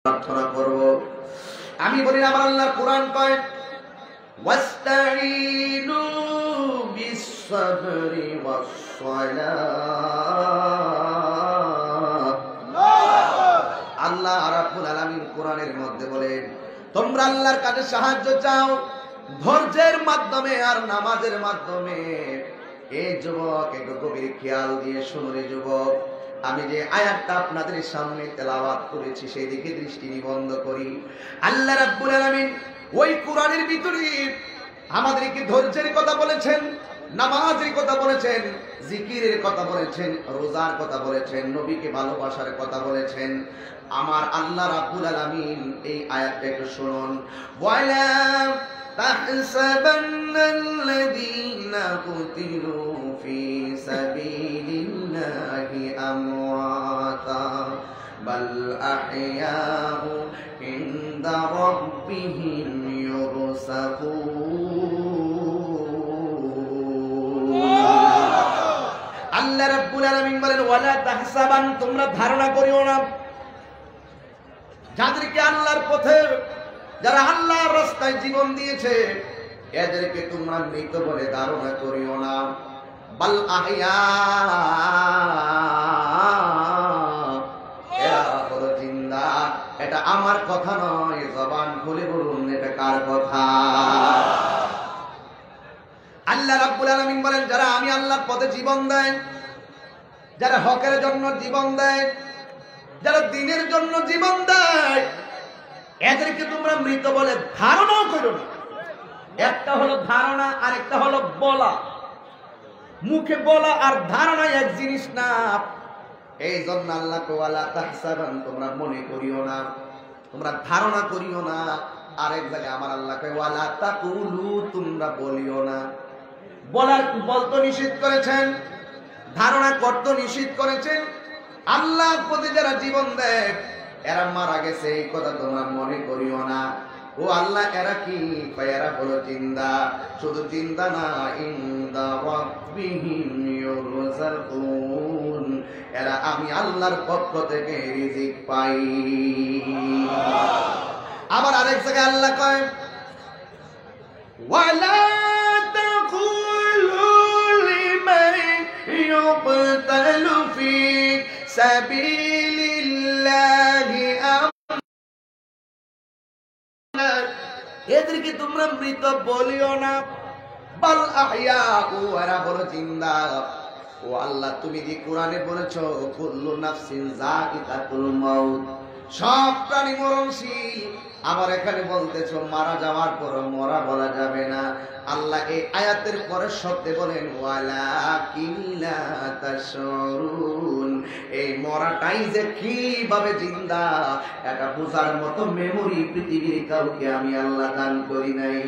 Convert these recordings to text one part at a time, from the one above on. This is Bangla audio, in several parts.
প্রার্থনা করব। আমি বলি আমার আল্লাহর কোরআন কয় ওয়াস্তাঈনু বিস-সাবরি ওয়াস-সালাহ। আল্লাহ রাব্বুল আলামিন কোরআনের মধ্যে বলেন তোমরা আল্লাহর কাছে সাহায্য চাও ধৈর্যের মাধ্যমে আর নামাজের মাধ্যমে। এই যুবক একটু গভীর খেয়াল দিয়ে শুনুন রে যুবক, আমি যে আয়াতটা আপনাদের সামনে তেলাওয়াত করেছি সেই দিকে দৃষ্টি নিবদ্ধ করি। আল্লাহ রাব্বুল আলামিন ওই কোরআনের ভিতরে আমাদেরকে ধৈর্যের কথা বলেছেন, নামাজের কথা বলেছেন, জিকিরের কথা বলেছেন, রোজার কথা বলেছেন, নবীকে ভালোবাসার কথা বলেছেন। আমার আল্লাহ রাব্বুল আলামিন এই আয়াতটা একটু শুনুন। ওয়ালা তাহসাবান্নাল্লাযীনা কুতিলু ফি সাবিলিল্লাহি আমওয়াতা বাল আহইয়াউ ইনদা রাব্বিহিম ইউরসাকুন। আল্লাহ রাব্বুল আলামিন বলেন ওয়ালা তাহসাবান, তোমরা ধারণা করিও না যাদেরকে আল্লাহর পথে, যারা আল্লাহর রাস্তায় জীবন দিয়েছে এদেরকে তোমরা মৃত বলে ধারণা করিও না। বাল আহইয়া, এরা হলো জিন্দা। এটা আমার কথা নয়, জবান খুলে বলুন এটা কার কথা? আল্লাহ রাব্বুল আলামিন বলেন যারা আমি আল্লাহর পথে জীবন দেয়, যারা হকের জন্য জীবন দেয়, যারা দ্বীনের জন্য জীবন দেয় এদেরকে তোমরা মৃত বলে ধারণা করো না। একটা হলো ধারণা আর একটা হলো বলা। মুখে বলা আর ধারণা এক জিনিস না। এই জন্য আল্লাহ ওয়ালা তাহসাবান, তোমরা মনে করিও না, তোমরা ধারণা করিও না। আরেক জায়গায় আমার আল্লাহ কয় ওয়ালা তাকুলু, তোমরা বলিও না। বলতে নিষেধ করেছেন, ধারণা করতে নিষেধ করেছেন। আল্লাহর প্রতি যারা জীবন দেয় এরা মারা গেছে এই কথা তোমরা মনে করিও না। ও আল্লাহ এরা কি? এরা হলো জিন্দা। শুধু জিন্দা না, ইনদা রাব্বিহিম ইউরসাকুন, এরা আমি আল্লাহর পক্ষ থেকে রিজিক পাই। আবার আরেক জায়গায় আল্লাহ কয় ওয়ালা তাকুলু লিমান ইউকতালু ফি সাবিলিল্লাহি, এদেরকে তোমরা মৃত বলিও না। বাল আহইয়া, ও এরা হলো জিন্দা। ও আল্লাহ তুমি যে কোরআনে বলেছো কুল্লু নাফসিন যায়িকাতুল মাউত, সব প্রাণী মরণশীল। আবার এখানে বলতেছো মারা যাওয়ার পর মরা বলা যাবে না। আল্লাহ এই আয়াতের পরের শব্দে বলেন ওয়ালাকিন লা তাশউরুন, এই মরাটাই যে কিভাবে জিন্দা এটা বোঝার মতো মেমোরি পৃথিবীর কাউকে আমি আল্লাহ দান করি নাই।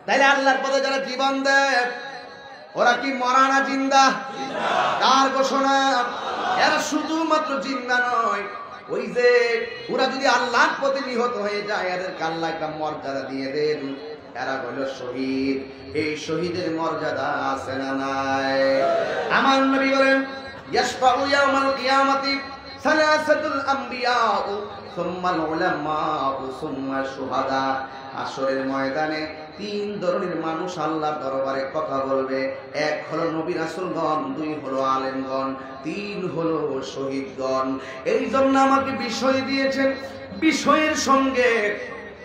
তাইলে আল্লাহর পথে যারা জীবন দেয় ওরা কি মরা না জিন্দা? কার ঘোষণা? এরা শুধুমাত্র জিন্দা নয়, ওই যে ওরা যদি আল্লাহর পথে নিহত হয়ে যায় এদেরকে আল্লাহ একটা মর্যাদা দিয়ে দেন। এরা হলো শহীদ। এই শহীদের মর্যাদা আছে না নাই? আমার নবী বলেন ইয়াশফাউ ইয়াউমাল কিয়ামাতি সালাসাতুল আমবিয়াউ সুম্মাল উলামাউ সুম্মা শুহাদা। হাসরের ময়দানে তিন ধরনের মানুষ আল্লাহর দরবারে কথা বলবে। এক হলো নবী রাসূলগণ, দুই হলো আলেমগণ, তিন হলো শহীদগণ। এই জন্য আমাকে বিষয় দিয়েছেন, বিষয়ের সঙ্গে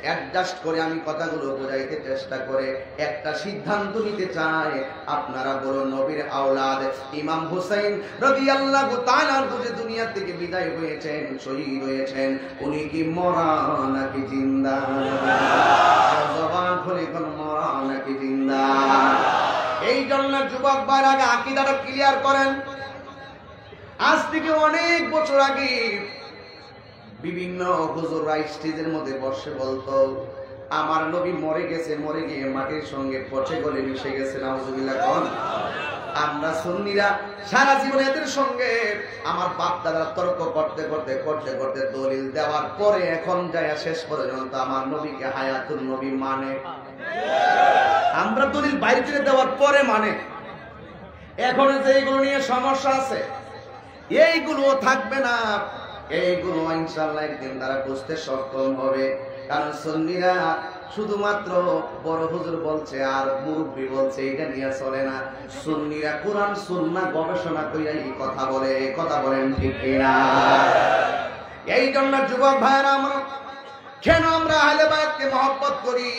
অ্যাডজাস্ট করে আমি কথাগুলো বোঝাইতে চেষ্টা করে একটা সিদ্ধান্ত নিতে চাই। আপনারা বড় নবীর আওলাদ ইমাম হুসাইন রাদিয়াল্লাহু তাআলা যে দুনিয়া থেকে বিদায় হয়েছেন, শহীদ হয়েছেন, উনি কি মরা নাকি জিন্দা? জবান খুলে কোন মরা নাকি জিন্দা? এই জন্য যুবক ভাইরা আগে আকীদাটা ক্লিয়ার করেন। আজ থেকে অনেক বছর আগে বিভিন্ন হুজুররা স্টেজের মধ্যে বসে বলতো আমার নবী মরে গেছে, মরে গিয়ে মাটির সঙ্গে পচে গলে মিশে গেছে। নাউজুবিল্লাহ। কোন আমরা সুন্নিরা সারা জীবন এদের সঙ্গে আমার বাপ দাদারা তর্ক করতে করতে করতে করতে দলিল দেওয়ার পরে এখন যায় শেষ পর্যন্ত আমার নবীকে হায়াতুল নবী মানে। আমরা দলিল বাইরে করে দেওয়ার পরে মানে। এখন যে এইগুলো নিয়ে সমস্যা আছে এইগুলো থাকবে না। এইগুলো ইনশাআল্লাহ একদিন তারা বুঝতে সক্ষম হবে। কারণ সুন্নিরা শুধুমাত্র বড় হুজুর বলছে আর মুরব্বী বলছে এটা নিয়ে চলে না। সুন্নিরা কোরআন সুন্নাহ গবেষণা করে এই কথা বলে, কথা বলেন ঠিক কিনা? এই জন্য যুবক ভাইরা আমরা কেন আমরা আহলে বায়াতকে মহব্বত করি?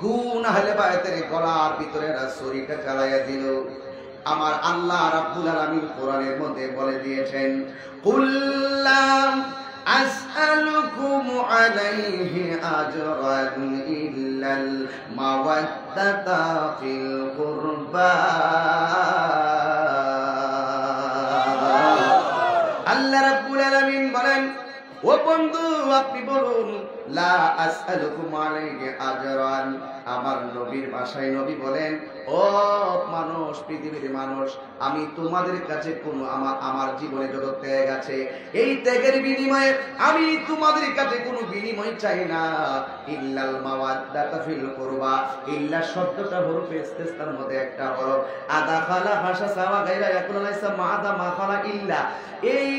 কোন আহলে বায়াতের গলার ভিতরে ছুরিটা চালাইয়া দিল? আমার আল্লাহ রাব্বুল আলামিন কোরআনের মধ্যে বলে দিয়েছেন, কুল্লাম আসআলুকুম আলাইহি আজরান ইল্লাল মাওয়াদ্দাতা ফিল কুরবা। আল্লাহ রাব্বুল আলামিন বলেন, ও বন্ধু আপনি বলুন, লা আসআলুকুম আলাইহি আজরান। আমার নবীর ভাষায় নবী বলেন, ও মানুষ, পৃথিবীর মানুষ, আমি তোমাদের কাছে কোনো আমার জীবনে যত ত্যাগ আছে, এই ত্যাগের বিনিময়ে আমি তোমাদের কাছে কোনো বিনিময় চাই না। ইল্লাল মাওয়াদ্দাতা ফিল কুরবা। ইল্লা শব্দটা হরফে ইস্তিসনার মধ্যে একটা হরফ। আদা খালা ভাষা সাওয়া গায়রা ইয়াকুলু লাইসা মাদা মা খালা ইল্লা। এই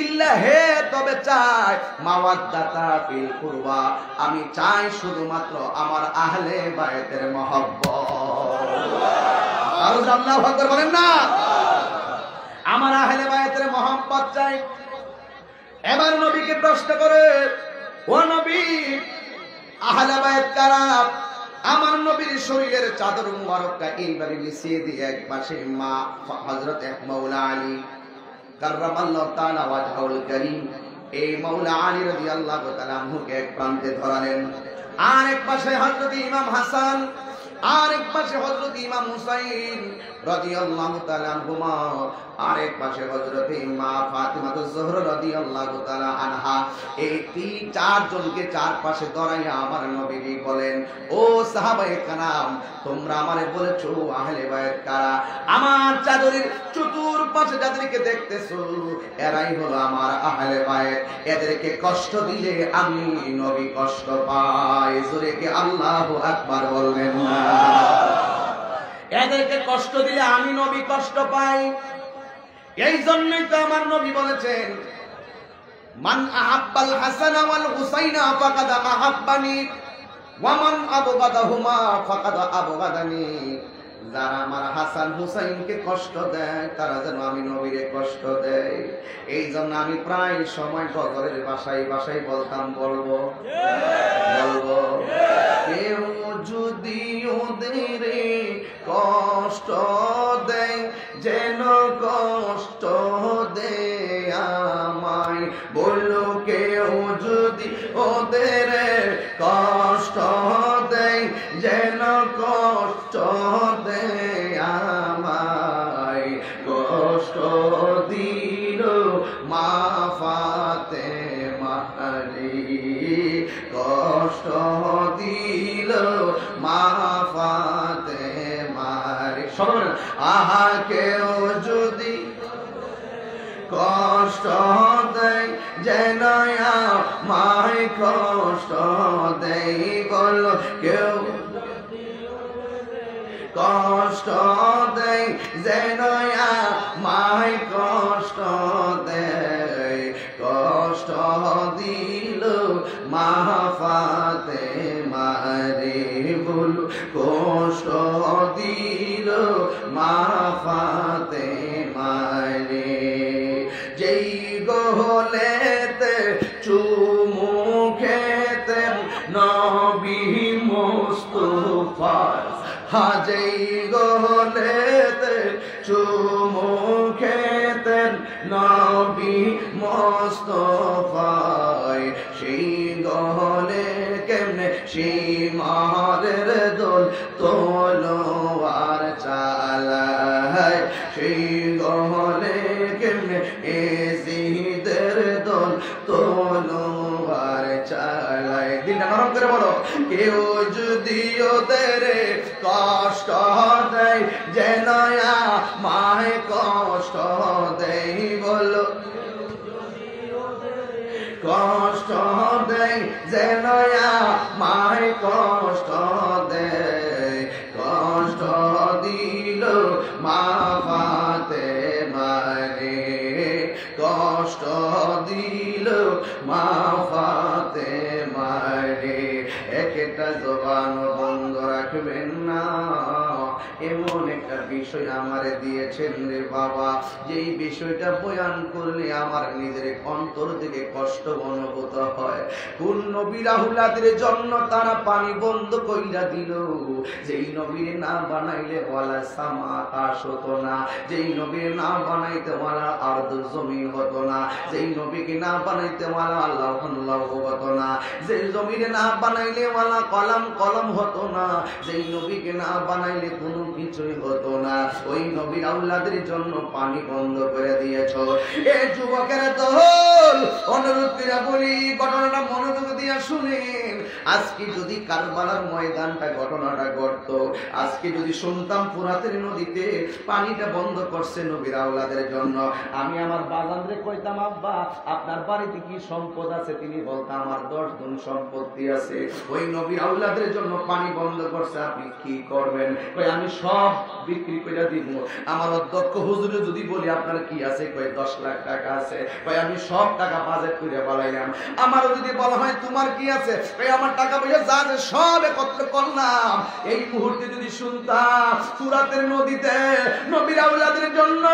ইল্লা হে তবে চাই মাওয়াদ্দাতা ফিল কুরবা। আমি চাই শুধুমাত্র আমার আহলে বায়াতের মহব্বত। আর আল্লাহু আকবার বলেন না? আমার আহলে বায়াতের মহব্বত চাই। এবার নবীকে প্রশ্ন করে, ও নবী, আহলে বায়াত কারা? আমার নবীর শরীরের চাদর মুবারকটা এইভাবে বিছিয়ে দিয়ে এক পাশে মা হযরত মাওলা আলী কাররামাল্লাহু তাআলা ওয়াজহুল কারীম, এই মাওলা আলী রাদিয়াল্লাহু তাআলা আনহুকে এক প্রান্তে ধরালেন, আর এক পাশে হযরত ইমাম হাসান, আর এক পাশে হযরত ইমাম হুসাইন রাদিয়াল্লাহু তাআলা আনহুমা, আর এক পাশে হযরত মা ফাতিমাতুজ জোহরা রাদিয়াল্লাহু তাআলা আনহা। এই তিন চারজনকে চার পাশে ধরাইয়া আমার নবী বলেন, ও সাহাবায়ে কেরাম, তোমরা আমারে বলেছো আহলে বায়াত কারা? আমার চাদরের চতুর্পাশে যাদেরকে দেখতেছো এরাই হলো আমার আহলে বায়াত। এদেরকে কষ্ট দিলে আমি নবী কষ্ট পাই। জোরে কি আল্লাহু আকবার বলবেন না? এদেরকে কষ্ট দিলে আমি নবী কষ্ট পাই। এই জন্যই তো আমার নবী বলেছেন, মান আহাব্বাল হাসান ওয়াল হুসাইনা ফাকাদ আহাব্বানি ওয়া মান আবগাদাহুমা ফাকাদ আবগাদানি। যারা আমার হাসান হুসাইনকে কষ্ট দেয় তারা যেন আমি নবীরে কষ্ট দেয়। এই জন্য আমি প্রায় সময় গজলের বাসায় বাসায় বলতাম, বলবো কেউ যদি ওদের কষ্ট দেয় যেন কষ্ট দেয় আমায়। বললো কেউ যদি ওদের কষ্ট দেয় যেন কষ্ট দেয় আমায়। কষ্ট দিল মা ফাতেমা কষ্ট দিল মা ফাতেমা। আহা কেউ যদি কষ্ট দেয় যেন আমায় কষ্ট দেয়। বল কেউ কষ্ট দেয় যেন আমায় কষ্ট দেয়। কষ্ট দিল মা ফাতেমা রে। বল কষ্ট দিল মা ফাতেমা রে। যেই গহলেতে চুমু খেতে নবী মুস্তাফা, হাজেই গহলেতে চুমু খেতেন নবী মুস্তাফা। সেই গহলে কেমনে সেই মারের দোল তলোয়ার চালায়। সেই গহলে কেমনে এজিদের দোল তলোয়ার চালায়। দিনটা নরম করে বলো, কেউ যদি ওদের কষ্ট দেয় যেন আমায় কষ্ট দেয়। বলো কষ্ট দেয় যেন আমায় কষ্ট দেয়। কষ্ট দিল মা ফাতেমা রে। কষ্ট দিল মা ফাতেমার রে। একটা জবান বন্ধ রাখবেন না, এমন একটা বিষয় আমারে দিয়েছেন রে বাবা, যেই বিষয়টা বয়ান করলে আমার নিজের অন্তর থেকে কষ্ট অনুভূত হয়। কোন নবী রাহুলাদের জন্য তারা পানি বন্ধ কইরা দিল, যেই নবীর না বানাইলে ওয়ালা সামা আকাশ হতো না, যেই নবীর না বানাইতে ওয়ালা আরদ জমিন হতো না, যেই নবীকে না বানাইতে ওয়ালা আল্লাহ হতো না, যেই জমিনে না বানাইলে ওয়ালা কলম কলম হতো না, যেই নবীকে না বানাইলে কোনো কিছুই হতো না, ওই নবীর আউলাদের জন্য পানি বন্ধ করে দিয়েছ। এ যুবকের দল, অনুরোধ করে বলি, ঘটনাটা মনোযোগ দিয়ে শুনেন। আজকে যদি কারবালার ময়দানটা ঘটনাটা ঘটতো, আজকে যদি শুনতাম ফুরাতের নদীতে পানিটা বন্ধ করছে নবীর আউলাদের জন্য, আমি আমার বাজানরে কইতাম, আব্বা আপনার বাড়িতে কি সম্পদ আছে? তিনি বলতাম আমার 10 গুণ সম্পত্তি আছে। ওই নবীর আউলাদের জন্য পানি বন্ধ করছে, আপনি কি করবেন? কই আমি সব বিক্রি করে দিব। আমার অধ্যক্ষ হুজুরে যদি বলি আপনার কি আছে? কই 10 লাখ টাকা আছে। কই আমি সব টাকা বাজেট করে বলাইলাম। আমারও যদি বলা হয় তোমার কি আছে? কই আমার টাকা পয়সা যা আছে সব একত্র করলাম। এই মুহূর্তে যদি শুনতাম ফুরাতের নদীতে নবীর আউলাদের জন্য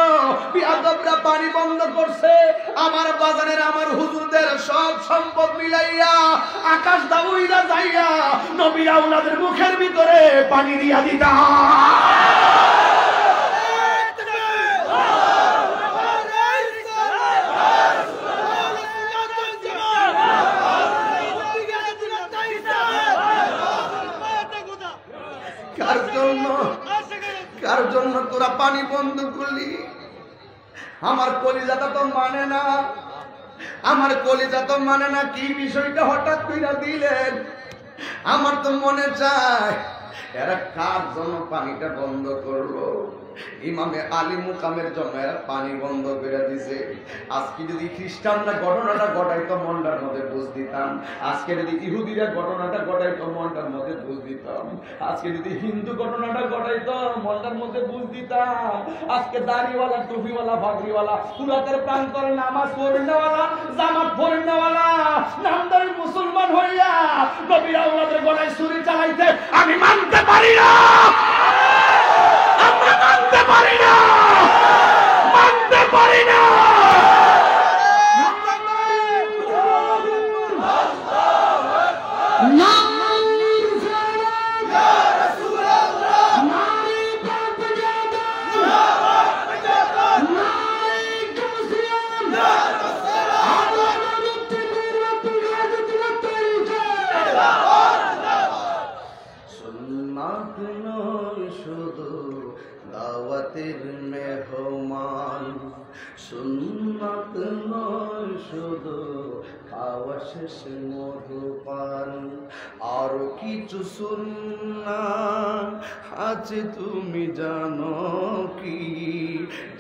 বিয়াদবরা পানি বন্ধ করছে, আমার বাজারের আমার হুজুরদের সব সম্পদ মিলাইয়া আকাশ দাউইরা যাইয়া নবীর আউলাদের মুখের ভিতরে পানি দিয়া দিতা। কার জন্য তোরা পানি বন্ধ করলি? আমার কলিজাটা তো মানে না, আমার কলিজা তো মানে না। কি বিষয়টা হঠাৎ কইরা দিলেন? আমার তো মনে চায় এরা কার জন্য পানিটা বন্ধ করলো? ইমামে আলী মুকামের জন্য এরা পানি বন্ধ করে দিছে। আজকে যদি খ্রিস্টানরা ঘটনাটা ঘটাইতো মনটার মধ্যে বুঝ দিতাম, আজকে যদি ইহুদিরা ঘটনাটা ঘটাইতো মনটার মধ্যে বুঝ দিতাম, আজকে যদি হিন্দু ঘটনাটা ঘটাইতো মনটার মধ্যে বুঝ দিতাম। আজকে দাড়িওয়ালা টুপিওয়ালা ভাগরিওয়ালা সুরাতের প্রান্তরে নামাজ পড়নেওয়ালা জামাত পড়নেওয়ালা নামদারি মুসলমান হইয়া নবীর আওলাদের গলায় ছুরি চালাইতে আমি মানতে পারি না, আমরা মানতে পারি না, মানতে পারি না। দাওয়াতের মেহমান সুন্নাত নয় শুধু খাওয়া শেষ মধুপান, আরো কিছু সুন্নাত আছে তুমি জানো কি?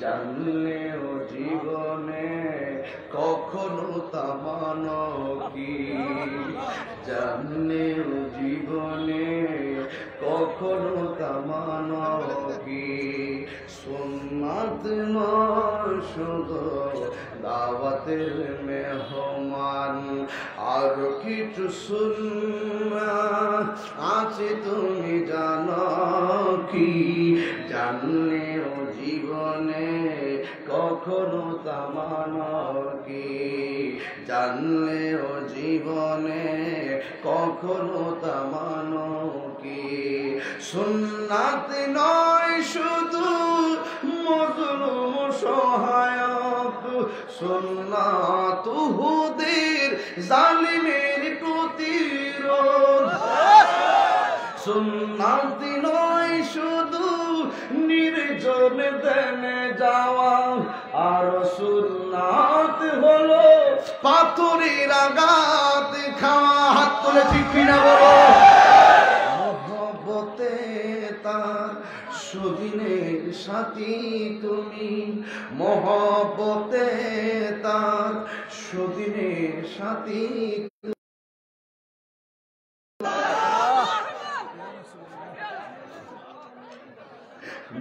জানলেও জীবনে কখনো তা মানো কি? জানলেও জীবনে কখনো তা মানো কি? সুন্নাত নয় শুধু দাওয়াতের মেহমান, আর কিছু সুন্নাত আছে তুমি জানো কি? জানলেও জীবনে কখনো তা মানো কি? জানলেও জীবনে কখনো তা মানো কি? সুন্নাত নয় শুধু মজলুম সহায়ক, সুন্নাত হুদের জালিমের প্রতিরোধ। সুন্নাত নয় শুধু নির্জন দেনে যাওয়া, আর সুন্নাত হলো পাথরের আঘাত খাওয়া। হাত তুলে ঠিক কিনা বলো? মহব্বতে তার সুদিনের সাথী তুমি, মহব্বতে তার সুদিনের সাথী।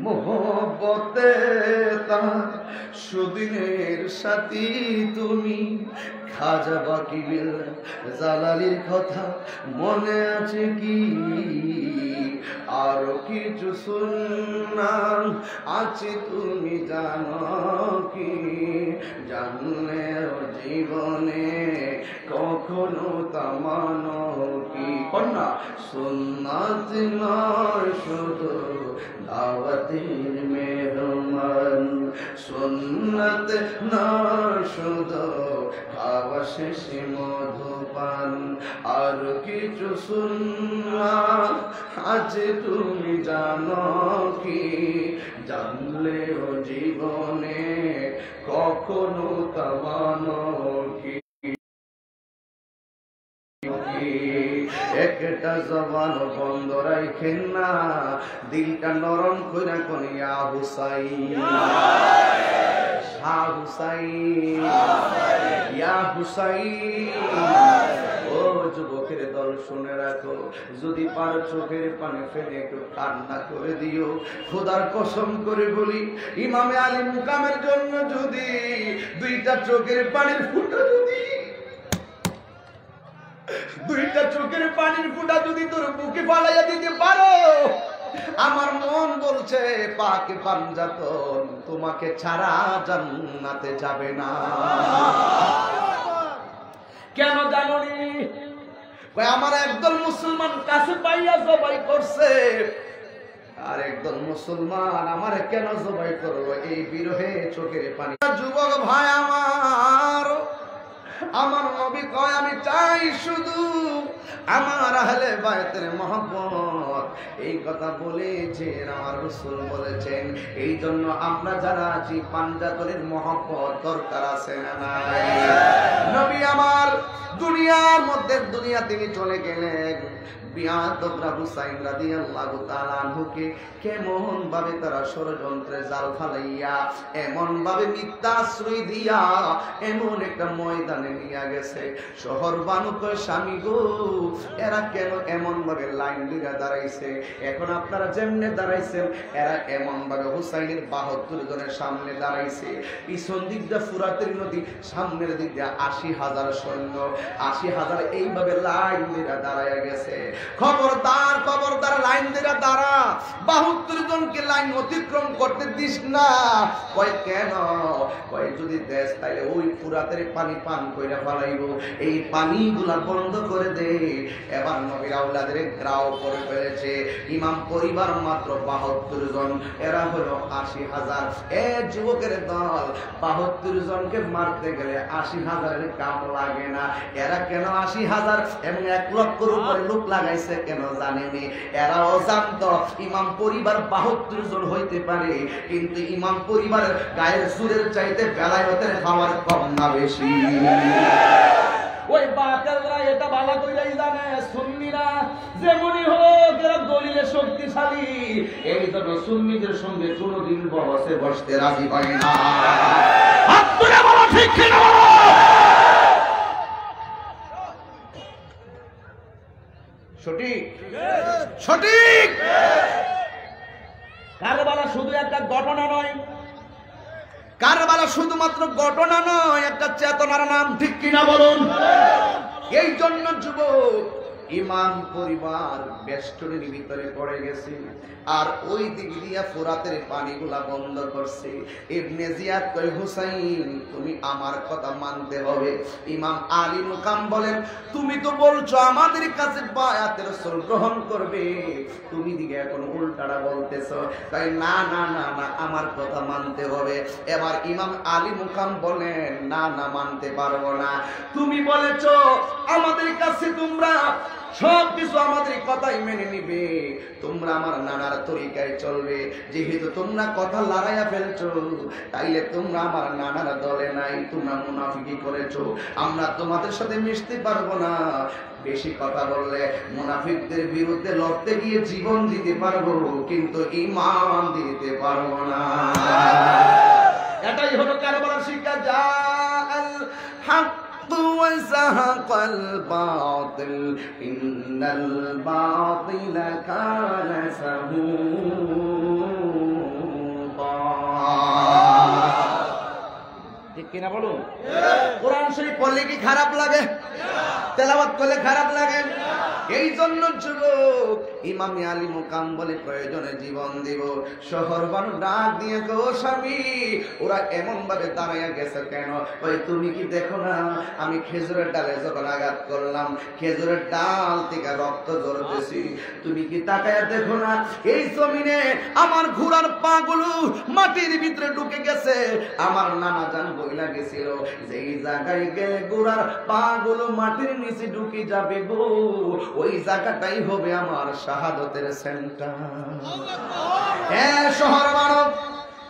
মহব্বতে তার সুদিনের সাথী তুমি, খাজা বাকিবিল জালালির কথা মনে আছে কি? আরো কিছু সুন্নাত আছে তুমি জানো কি? জানলেও জীবনে কখনো তা মানো কি? কন্যা সুন্নাত নয় শুধু দাওয়াতের মেহমান, সুন্নাত নয় শুধু খাওয়া শেষে মধুপান, আর কিছু সুন্নাত আছে তুমি জানো কি? জানলেও জীবনে কখনো তা মানো কি? একটা জবান বন্ধ রাখেন না, দিলটা নরম কইরা কোন ইয়া হুসাইন, শাহ হুসাইন, ইয়া হুসাইন। ও যুবকের দল শুনে রাখো, যদি পারো চোখের পানি ফেলে একটু কান্না করে দিও। খোদার কসম করে বলি, ইমামে আলী মুকামের জন্য যদি দুইটা চোখের পানির ফুটা যদি তোর বুকে ফালাইয়া দিতে পারো, আমার মন বলছে পাক পাঞ্জাতন তোমাকে ছাড়া জান্নাতে যাবে না। কেন জানোনি? আমার একদল মুসলমান কাছে পাইয়া জবাই করছে, আর একদল মুসলমান আমার কেন জবাই করলো এই বিরহে চোখের পানি। যুবক ভাই আমার নবী কয় আমি চাই শুধু আমার আহলে বায়তের মহব্বত। এই কথা বলেছেন আমার রাসূল বলেছেন, এই জন্য আমরা যারা আছি পাঞ্জাতনের মহব্বত দরকার আছে না নাই? নবী আমার দুনিয়ার মধ্যে দুনিয়া তিনি চলে গেলেন, বিয়াদবরা হুসাইন রাদিয়াল্লাহু তাআলা আনহুকে কেমন ভাবে তারা ষড়যন্ত্রে জাল ফালাইয়া, এমন ভাবে মিথ্যা আশ্রয় দিয়া এমন একটা ময়দানে নিয়ে গেছে। শহর বানু কয় স্বামী গো, এরা কেন এমন ভাবে লাইন দিয়ে দাঁড়াইছে? এখন আপনারা যেমনে দাঁড়াইছেন এরা এমন ভাবে হুসাইনের ৭২ জনের সামনে দাঁড়াইছে। পিছন দিক দিয়ে ফুরাতের নদী, সামনের দিক দিয়ে ৮০,০০০ সৈন্য, ৮০,০০০ এইভাবে লাইন দিয়ে দাঁড়াইয়া গেছে। খবরদার খবরদার, লাইন দিয়ে দাঁড়া, ৭২ জনকে লাইন অতিক্রম করতে দিস না। কয় কেন? কয় যদি দেশ তাইলে ওই ফুরাতের পানি পান কইরা ফেলাইব, এই পানিগুলা বন্ধ করে দে। এবার নবীর আওলাদের গ্রাও করে ফেলেছে। ইমাম পরিবার মাত্র ৭২ জন, এরা হলো ৮০,০০০। এ যুবকের দল ৭২ জনকে মারতে গেলে ৮০,০০০ কাম লাগে না। এরা কেন ৮০,০০০ এবং ১ লক্ষের উপরে লোক লাগাইছে কেন জানেনি? এরাও জানতো ইমাম পরিবার ৭২ জন হইতে পারে, কিন্তু ইমাম পরিবারের গায়ের সুরের চাইতে বেলায়েতের খাওয়ার কম না বেশি। ওই বাকাররা এটা ভালো কইরাই জানে, সুন্নিরা যেমনই হোক এরা দলিলে শক্তিশালী, এই জন্য সুন্নিদের সঙ্গে কোনোদিন বসে বসতে রাজি হয় না। হাত তুলে বলো ঠিক কিনা? সঠিক সঠিক। কারবালা শুধু একটা ঘটনা নয়, কারবালা শুধুমাত্র ঘটনা নয়, একটা চেতনার নাম, ঠিক কিনা বলুন? এই জন্য যুবক ইমাম পরিবার বেষ্টনীর ভিতরে পড়ে গেছে, আর ওই দিক দিয়া ফোরাতের পানিগুলা বন্ধ করছে। ইবনে জিয়াদ কয় হুসাইন তুমি আমার কথা মানতে হবে। ইমাম আলী মুকাম বলেন তুমি তো বলছো আমাদের কাছে বায়াতের রাসূল গ্রহণ করবে, তুমি দিকে এখন উল্টাটা বলতেছো। তাই না না না না, আমার কথা মানতে হবে। এবার ইমাম আলী মুকাম বলেন না না, মানতে পারবো না। তুমি বলেছো আমাদের কাছে তোমরা সব কিছু আমাদের কথাই মেনে নিবে, তোমরা আমার নানার তরিকায় চলবে। যেহেতু তোমরা কথা লড়াইয়া ফেলছো, তাইলে তোমরা আমার নানার দলে নাই, তোমরা মুনাফিকি করেছো, আমরা তোমাদের সাথে মিশতে পারবো না। বেশি কথা বললে মুনাফিকদের বিরুদ্ধে লড়তে গিয়ে জীবন দিতে পারবো, কিন্তু ঈমান দিতে পারবো না। এটাই হলো কারবালার শিক্ষা। যা আল হক وزهق الباطل إن الباطل كان زهوقا। ঠিক কিনা বলুন? কোরআন শরীফ পড়লে কি খারাপ লাগে? তেলাওয়াত করলে খারাপ লাগে? এই জন্য যুবক ইমামে আলী মুকাম বলে প্রয়োজনে জীবন দিব। শহর বানু ডাক দিয়ে গো স্বামী, ওরা এমন ভাবে দাঁড়াইয়া গেছে কেন? ওই তুমি কি দেখো না আমি খেজুরের ডালে যখন আঘাত করলাম খেজুরের ডাল থেকে রক্ত ঝরতেছি? তুমি কি তাকায়া দেখো না এই জমিনে আমার ঘোড়ার পাগুলো মাটির ভিতরে ঢুকে গেছে? আমার নানা জান বইলা গেছিল যেই জায়গায় গেলে ঘোড়ার পাগুলো মাটির নিচে ঢুকে যাবে গো, ওই জায়গাটাই হবে আমার শাহাদতের সেন্টার। হ্যাঁ শহর মানব,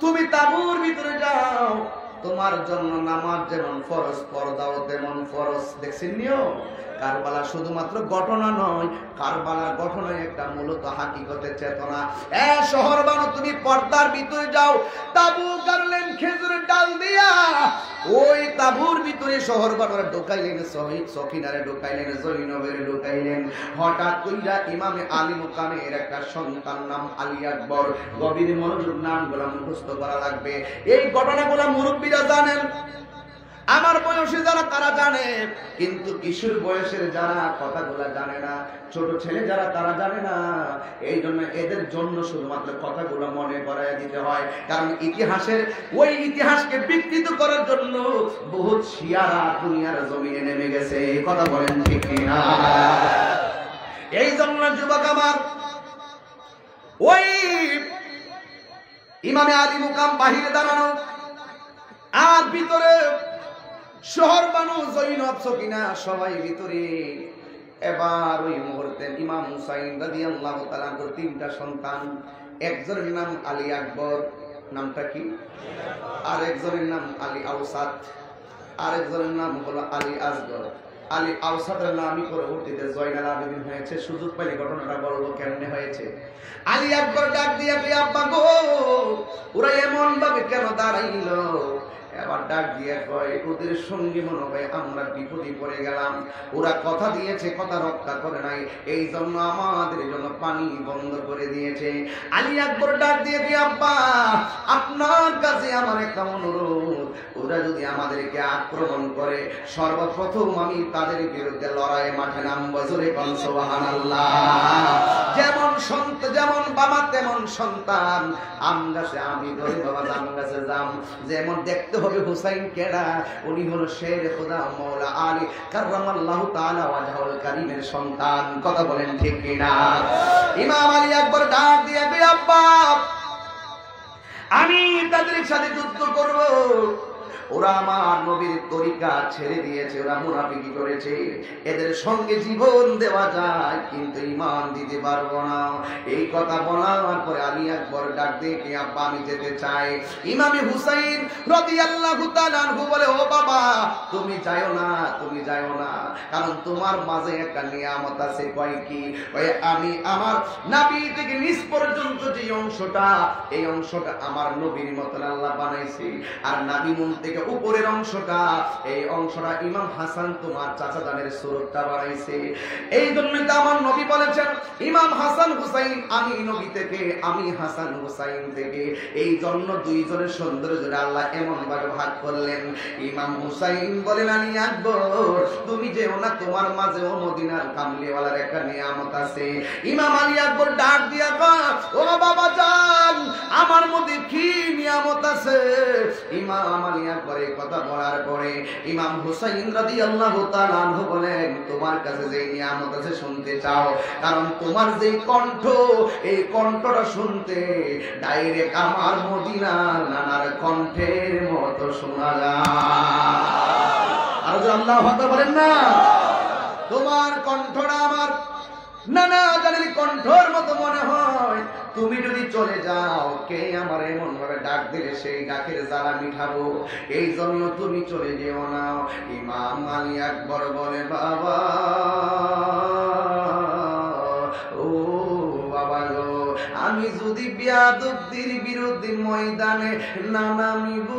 তুমি তাঁবুর ভিতরে যাও, তোমার জন্য নামাজ যেমন ফরজ, পর্দাও তেমন ফরজ। দেখছেন নিয়ম? কারবালা শুধুমাত্র ঘটনা নয়, কারবালার ঘটনায় একটা মূলত হাকিকতের চেতনা। শহর বানো, তুমি পর্দার ভিতরে যাও, তাবু গাড়লেন খেজুরের ডাল দিয়া, ওই তাবুর ভিতরে শহর বানোরে ঢোকাইলেন, সখিনারে ঢোকাইলেন, জৈনবের ঢোকাইলেন। হঠাৎ কইরা ইমামে আলী মুকামের একটা সন্তান নাম আলী আকবর, গভীর মনোযোগ, নামগুলো মুখস্থ করা লাগবে। এই ঘটনাগুলো মুরব্বীরা জানেন, আমার বয়সে যারা তারা জানে, কিন্তু কিশোর বয়সের যারা কথাগুলা জানে না, ছোট ছেলে যারা তারা জানে না। এই জন্য এদের জন্য শুধুমাত্র কথাগুলো মনে করাই দিতে হয়, কারণ ইতিহাসের ওই ইতিহাসকে বিকৃত করার জন্য বহুত শিয়ারা দুনিয়ার জমিনে নেমে গেছে। কথা বলেন ঠিক কিনা? এই জন্য যুবক আমার, ওই ইমামে আলী মুকাম বাহিরে দাঁড়ানো, আর ভিতরে শহর বানু জৈনব সকিনা সবাই ভিতরে। এবার ওই মুহূর্তে ইমাম হুসাইন রাদিয়াল্লাহু তাআলা এর তিনটা সন্তান, একজনের নাম আলী আকবর, নামটা কি? আর একজনের নাম আলী আওসাত, আর একজনের নাম হলো আলী আসগর। আলী আওসাতের নামই পরবর্তীতে জয়নাল আবেদিন হয়েছে। সুযোগ পেলে ঘটনাটা বলবো কেমনে হয়েছে। আলী আকবর ডাক দিয়ে, আব্বা গো, ওরা এমন ভাবে কেন দাঁড়াইলো? এবার ডাক দিয়ে কয়, ওদের সঙ্গী মনে হয় আমরা বিপদে পড়ে গেলাম, ওরা কথা দিয়েছে, কথা রক্ষা করে নাই, এই জন্য আমাদের জন্য পানি বন্ধ করে দিয়েছে। আলী আকবর ডাক দিয়ে, আব্বা আপনার কাছে আমার একটা অনুরোধ, ওরা যদি আমাদেরকে আক্রমণ করে সর্বপ্রথম আমি তাদের বিরুদ্ধে লড়াই মাঠে নামবো। জোরে কোন সুবহানাল্লাহ। যেমন বাবা তেমন সন্তান, আম গাছে আমি ধরে বাবা জাম গাছে জাম। যেমন দেখতে হবে হুসাইন কেডা, উনি হলো শের খোদা মওলা আলী কাররামাল্লাহু তাআলা ওয়াজহুল কারীমের সন্তান। কথা বলেন ঠিক কিনা? ইমাম আলী আকবর ডাক দিয়ে, আব্বা আমি তাদের সাথে যুদ্ধ করব, ওরা আমার নবীর তরিকা ছেড়ে দিয়েছে, ওরা মুনাফিকি করেছে, এদের সঙ্গে জীবন দেওয়া যায় কিন্তু ঈমান দিতে পারবো না। এই কথা বলার পরে আলী আকবর ডাক দিয়ে, আব্বা আমি যেতে চাই। ইমামে হুসাইন রাদিয়াল্লাহু তাআলা আনহু বলে, ও বাবা তুমি যাও না, তুমি যাও না, কারণ তোমার মাঝে একটা নিয়ামত আছে। কয় কি? কয় আমি আমার নবী থেকে নিচ পর্যন্ত যে অংশটা, এই অংশটা আমার নবীর মতন আল্লাহ বানাইছে, আর নবী মুন থেকে উপরের অংশটা, এই অংশটা ইমাম হাসান তোমার চাচা জানের সুরতটা বানাইছে। এই জন্যই তো আমার নবী বলেছেন, ইমাম হাসান হুসাইন আমি নবী থেকে, আমি হাসান হুসাইন থেকে। এই জন্য দুইজনের সৌন্দর্যটা আল্লাহ এমন ভাবে ভাগ করলেন। ইমাম হুসাইন বলেন, আলী আকবর তুমি যেও না, তোমার মাঝেও মদিনার কামলিওয়ালার একটা নিয়ামত আছে। ইমাম আলী আকবর ডাক দিয়া কয়, ও বাবা জান আমার মধ্যে কি নিয়ামত আছে? ইমাম আলী আকবর এই কথা বলার পরে ইমাম হুসাইন রাদিয়াল্লাহু তাআলা আনহু বলেন, তোমার কাছে যে নিয়ামত আছে শুনতে চাও? কারণ তোমার যে কণ্ঠ, এই কণ্ঠটা শুনতে ডাইরেক্ট আমার মদিনার নানার কণ্ঠের মতো শোনা যায়। আর আল্লাহু আকবার বলেন না? তোমার কণ্ঠটা আমার নানা জানের কণ্ঠর মতো মনে হয়। তুমি যদি চলে যাও, কে আমার এমন ভাবে ডাক দিলে সেই ডাকের জ্বালা মিঠাবো, এই জন্য তুমি চলে যেও না। ইমাম আলী আকবর বলে, বাবা ও বাবা গো, আমি যদি বেয়াদবদের বিরুদ্ধে ময়দানে না নামিব,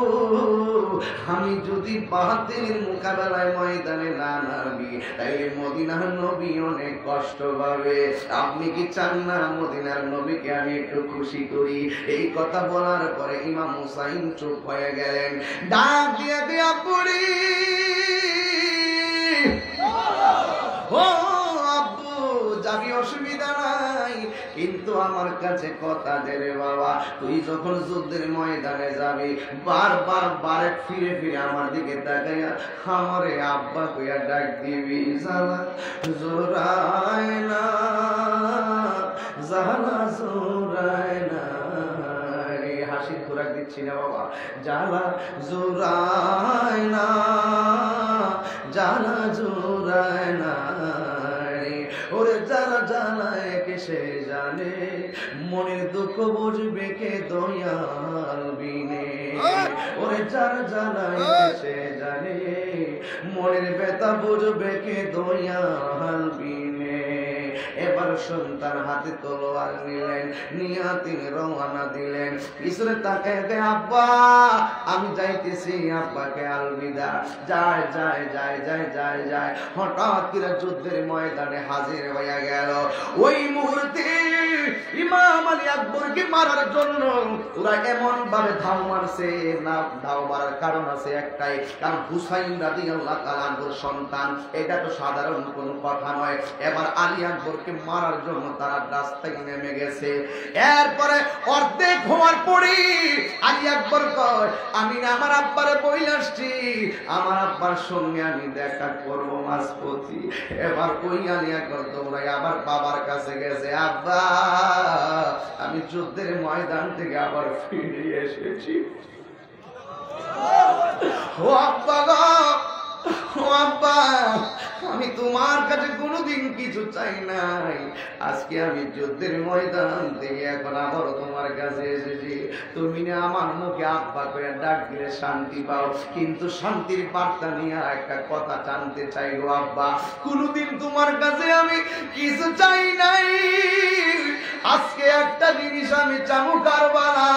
আমি যদি বাতিলের মোকাবেলায় ময়দানে না নামি তাইলে মদিনার নবী অনেক কষ্ট পাবে। আপনি কি চান না মদিনার নবীকে আমি একটু খুশি করি? এই কথা বলার পরে ইমাম হুসাইন চুপ হয়ে গেলেন। ডাক দিয়ে দিয়া পড়ি, ও আব্বু যাবি, অসুবিধা নাই, কিন্তু আমার কাছে কথা দে রে বাবা, তুই যখন যুদ্ধের ময়দানে যাবি বারবার বারে ফিরে ফিরে আমার দিকে তাকাইয়া আমারে আব্বা কইয়া ডাক দিবি। জালা জোরায় না, জালা জোরায় না, হাসির খোরাক দিচ্ছি না বাবা, জালা জোরায় না, জালা জোরায় না, ওরে যারা জানায় কে সে জানে, মনের দুঃখ বুঝবে কে দয়াল বিনে, ওরে যারা জানায় কে সে জানে, মনের ব্যথা বুঝবে কে দয়াল বিনে। এবার সন্তান হাতে তলোয়ার নিলেন, নিয়া তিনি রওনা দিলেন। পিছনে তাকায় গে আব্বা আমি যাইতেছি, আব্বাকে আলবিদা। যায় যায় যায় যায় যায় যায়, হঠাৎ করে যুদ্ধের ময়দানে হাজির হয়ে গেল। ওই মুহূর্তে ইমাম আলী আকবরকে মারার জন্য ওরা এমন ভাবে ধাও মারছে, না ধাও মারার কারণ আছে একটাই, কারণ হুসাইন রাদিয়াল্লাহু তাআলা আনহুর সন্তান, এটা তো সাধারণ কোনো কথা নয়। এবার আলী আকবরকে মারার জন্য তারা রাস্তায় নেমে গেছে। এরপরে অর্ধেক হওয়ার পরে আলী আকবর কয়, আমি না আমার আব্বারে বইলে আসছি, আমার আব্বার সঙ্গে আমি দেখা করবো মাঝপথি। এবার ওই আলী আকবর দৌড়াই আবার বাবার কাছে গেছে, আব্বা আমি যুদ্ধের ময়দান থেকে আবার ফিরে এসেছি। ও আব্বা গো, ও আব্বা আমি তোমার কাছে কোনোদিন কিছু চাই নাই, আজকে আমি যুদ্ধের ময়দান থেকে এখন আবারও তোমার কাছে এসেছি। তুমি না আমার মুখে আব্বা করে ডাক দিলে শান্তি পাও, কিন্তু শান্তির বার্তা নিয়ে একটা কথা জানতে চাই গো আব্বা, কোনোদিন তোমার কাছে আমি কিছু চাই নাই, আজকে একটা জিনিস আমি চাবো কারবালা।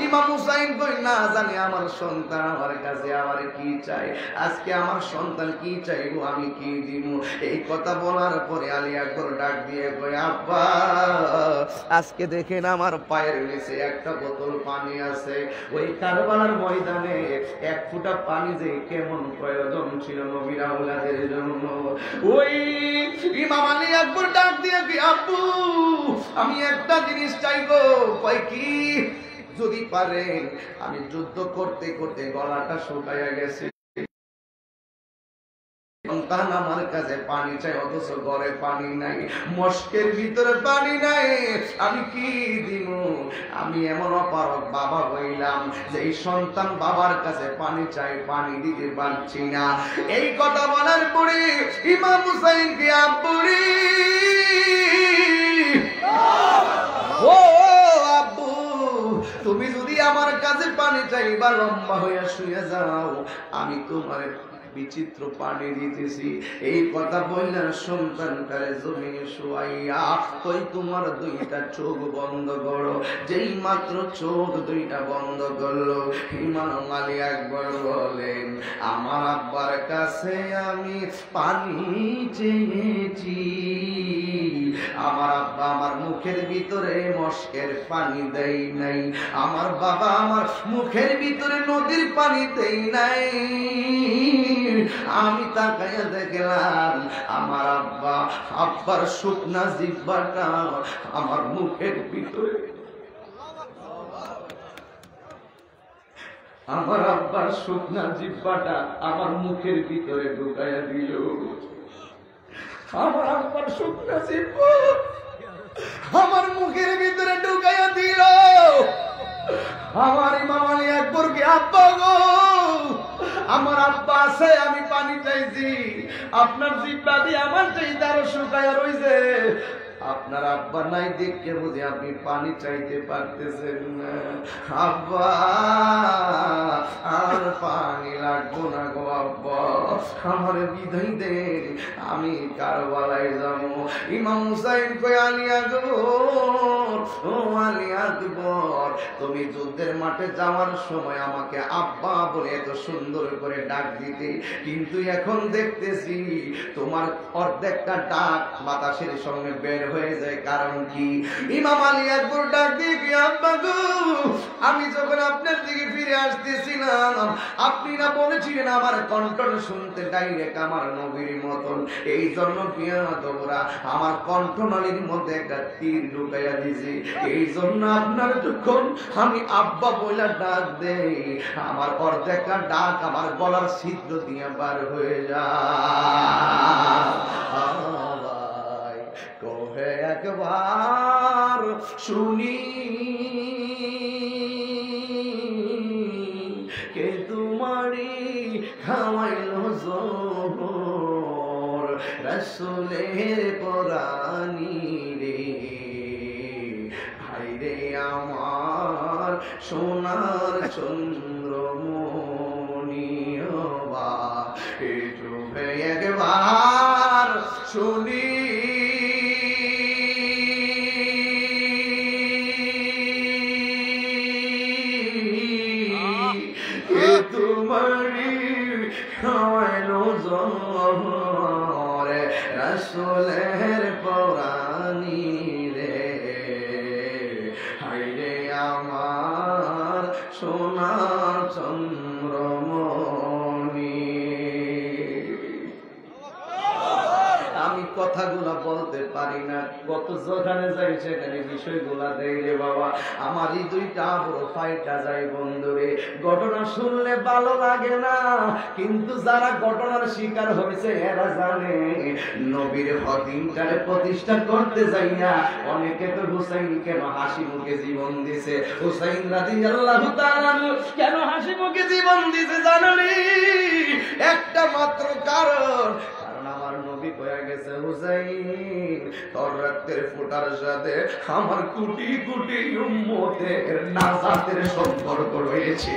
ইমাম হুসাইন কই না জানি আমার সন্তান আমার কাছে আমার কি চাই, আজকে আমার সন্তান কি চাইবো আমি কি দিব। এই কথা বলার পরে আলী আকবর ডাক দিয়ে কই, আব্বা আজকে দেখেন আমার পায়ের নিচে একটা বোতল পানি আছে, ওই কারবালার ময়দানে এক ফোঁটা পানি যে কেমন প্রয়োজন ছিল নবীর আওলাদের জন্য। ওই ইমাম আলী আকবর ডাক দিয়ে কি, আব্বু আমি একটা জিনিস চাইবো। কয় কি? যদি পারেন, আমি যুদ্ধ করতে করতে গলাটা শুকাইয়া গেছে, সন্তান আমার কাছে পানি চাই, অথচ ঘরে পানি নাই, মস্কের ভিতরে পানি নাই, আমি কি দিব? আমি এমন অপারক বাবা হইলাম যে এই সন্তান বাবার কাছে পানি চাই, পানি দিতে পারছি না। এই কথা বলার পরে ইমাম হুসাইনকে আব্বুরি, ও আব্বু তুমি যদি আমার কাছে পানি চাইবা লম্বা হইয়া শুয়ে যাও, আমি তোমার বিচিত্র পানি দিতেছি। এই কথা বললেন সন্তানটারে জমিনে শুয়াইয়া কই, তোমার দুইটা চোখ বন্ধ করো। যেই মাত্র চোখ দুইটা বন্ধ করলো, ইমাম আলী আকবর বলেন, আমার আব্বার কাছে আমি পানি চেয়েছি, আমার আব্বা আমার মুখের ভিতরে মস্কের পানি দেই নাই, আমার বাবা আমার মুখের ভিতরে নদীর পানি দেই নাই। আমি তাকাইয়া দেখলাম আমার আব্বার শুকনা জিহ্বাটা আমার মুখের ভিতরে, আমার আব্বার শুকনা জিহ্বাটা আমার মুখের ভিতরে ঢুকাইয়া দিল। আমার আব্বার শুকনা জিহ্বা আমার মুখের ভিতরে ঢুকাইয়া দিল। আমার ইমাম আলী আকবরকে, আব্বা গো আমার আব্বা আছে, আমি পানি চাইছি, আপনার জিহ্বা দিয়ে আমার চাইতে আরো শুকাইয়া রইছে, আপনার আব্বা নাই দেখে বুঝি আপনি পানি চাইতে পারতেছেন না। আব্বা আর পানি লাগবো না গো আব্বা, আমার বিদায় দে, আমি কারবালায় যাবো। ইমাম হুসাইন কই আলী আকবর, ও আলী আকবর, তুমি যুদ্ধের মাঠে যাওয়ার সময় আমাকে আব্বা বলে এত সুন্দর করে ডাক দিতে, কিন্তু এখন দেখতেছি তোমার অর্ধেকটা ডাক বাতাসের সঙ্গে বের হয়ে যায়, কারণ কি? ইমাম আলী আকবর ডাক দিয়ে কি, আব্বা গো, আমি যখন আপনার দিকে ফিরে আসতেছিলাম আপনি না বলেছিলেন আমার কণ্ঠটা শুনতে ডাইরেক্ট আমার নবীর মতন, এই জন্য বিয়াদবরা আমার কণ্ঠনালীর মধ্যে একটা তীর ঢুকাইয়া দিয়েছি, এই জন্য আপনার যখন আমি আব্বা বইলা ডাক দেই আমার অর্ধেকটা ডাক আমার গলার ছিদ্র দিয়ে বার হয়ে যায়। কহে একবার শুনি কে তোমারি খাওয়াইলো জোহর, রাসূলের পরানি রে, হায়রে আমার সোনার চন্দ্রমণি, বা একটু একবার শুনি তোমারি খাওয়াইলো জোহর, রাসূলের পরানি রে, হায়রে আমার সোনার চন্দ্রমণি। আমি কথাগুলা বলতে পারি না, কত যেখানে যাই সেখানে বিষয়গুলা দেই রে বাবা, আমার এই দুইটা বড় ফাইটা যায় বন্ধুরে। ঘটনা শুনলে ভালো লাগে না, কিন্তু যারা ঘটনার শিকার হয়েছে এরা জানে নবীর হদিনটারে প্রতিষ্ঠা করতে যাই না অনেকে তো হুসাইন কেন হাসি মুখে জীবন দিছে, হুসাইন রাদিয়াল্লাহু তাআলা কেন হাসি মুখে জীবন দিছে জানলি? একটা মাত্র কারণ, আমার নবী কয়ে গেছে হুসাইন তোর রক্তের ফোঁটার সাথে আমার কোটি কোটি উম্মতের নাজাতের সম্পর্ক রয়েছে।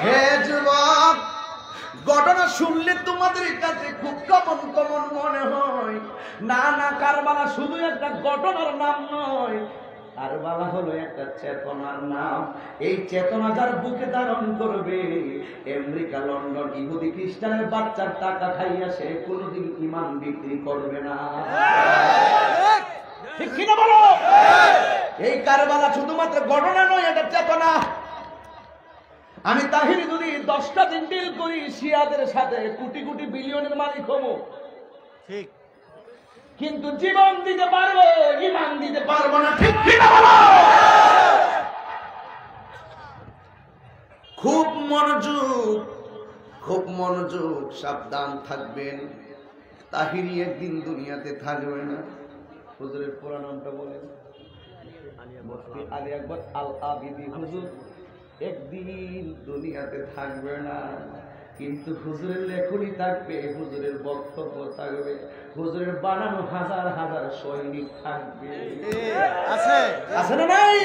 হে যুবক, ঘটনা শুনলে তোমাদের কাছে খুব কমন কমন মনে হয়, না না, কারবালা শুধু একটা ঘটনার নাম নয়, কারবালা হলো একটা চেতনার নাম। এই চেতনা যার বুকে ধারণ করবে, আমেরিকা, লন্ডন, ইহুদি খ্রিস্টানের বাচ্চার টাকা খাইয়া সে কোনোদিন ঈমান বিক্রি করবে না। ঠিক কিনা বলো? এই কারবালা শুধুমাত্র ঘটনা নয়, এটা চেতনা। আমি তাহিরি যদি 10টা দিন ডিল করি শিয়াদের সাথে, কোটি কোটি বিলিয়নের মালিক হবো, ঠিক, কিন্তু জীবন দিতে পারবো, ঈমান দিতে পারবো না। ঠিক কিনা বলো? খুব মনোযোগ, খুব মনোযোগ, সাবধান থাকবেন। তাহিরি একদিন দুনিয়াতে থাকবে না। হুজুরের পুরা নামটা বলেন, মুফতি আলী আকবর আল আবিদি হুজুর একদিন দুনিয়াতে থাকবে না, কিন্তু হুজুরের লেখনী থাকবে, হুজুরের বক্তব্য থাকবে, হুজুরের বানানো হাজার হাজার সৈনিক থাকবে। আছে আছে না নাই?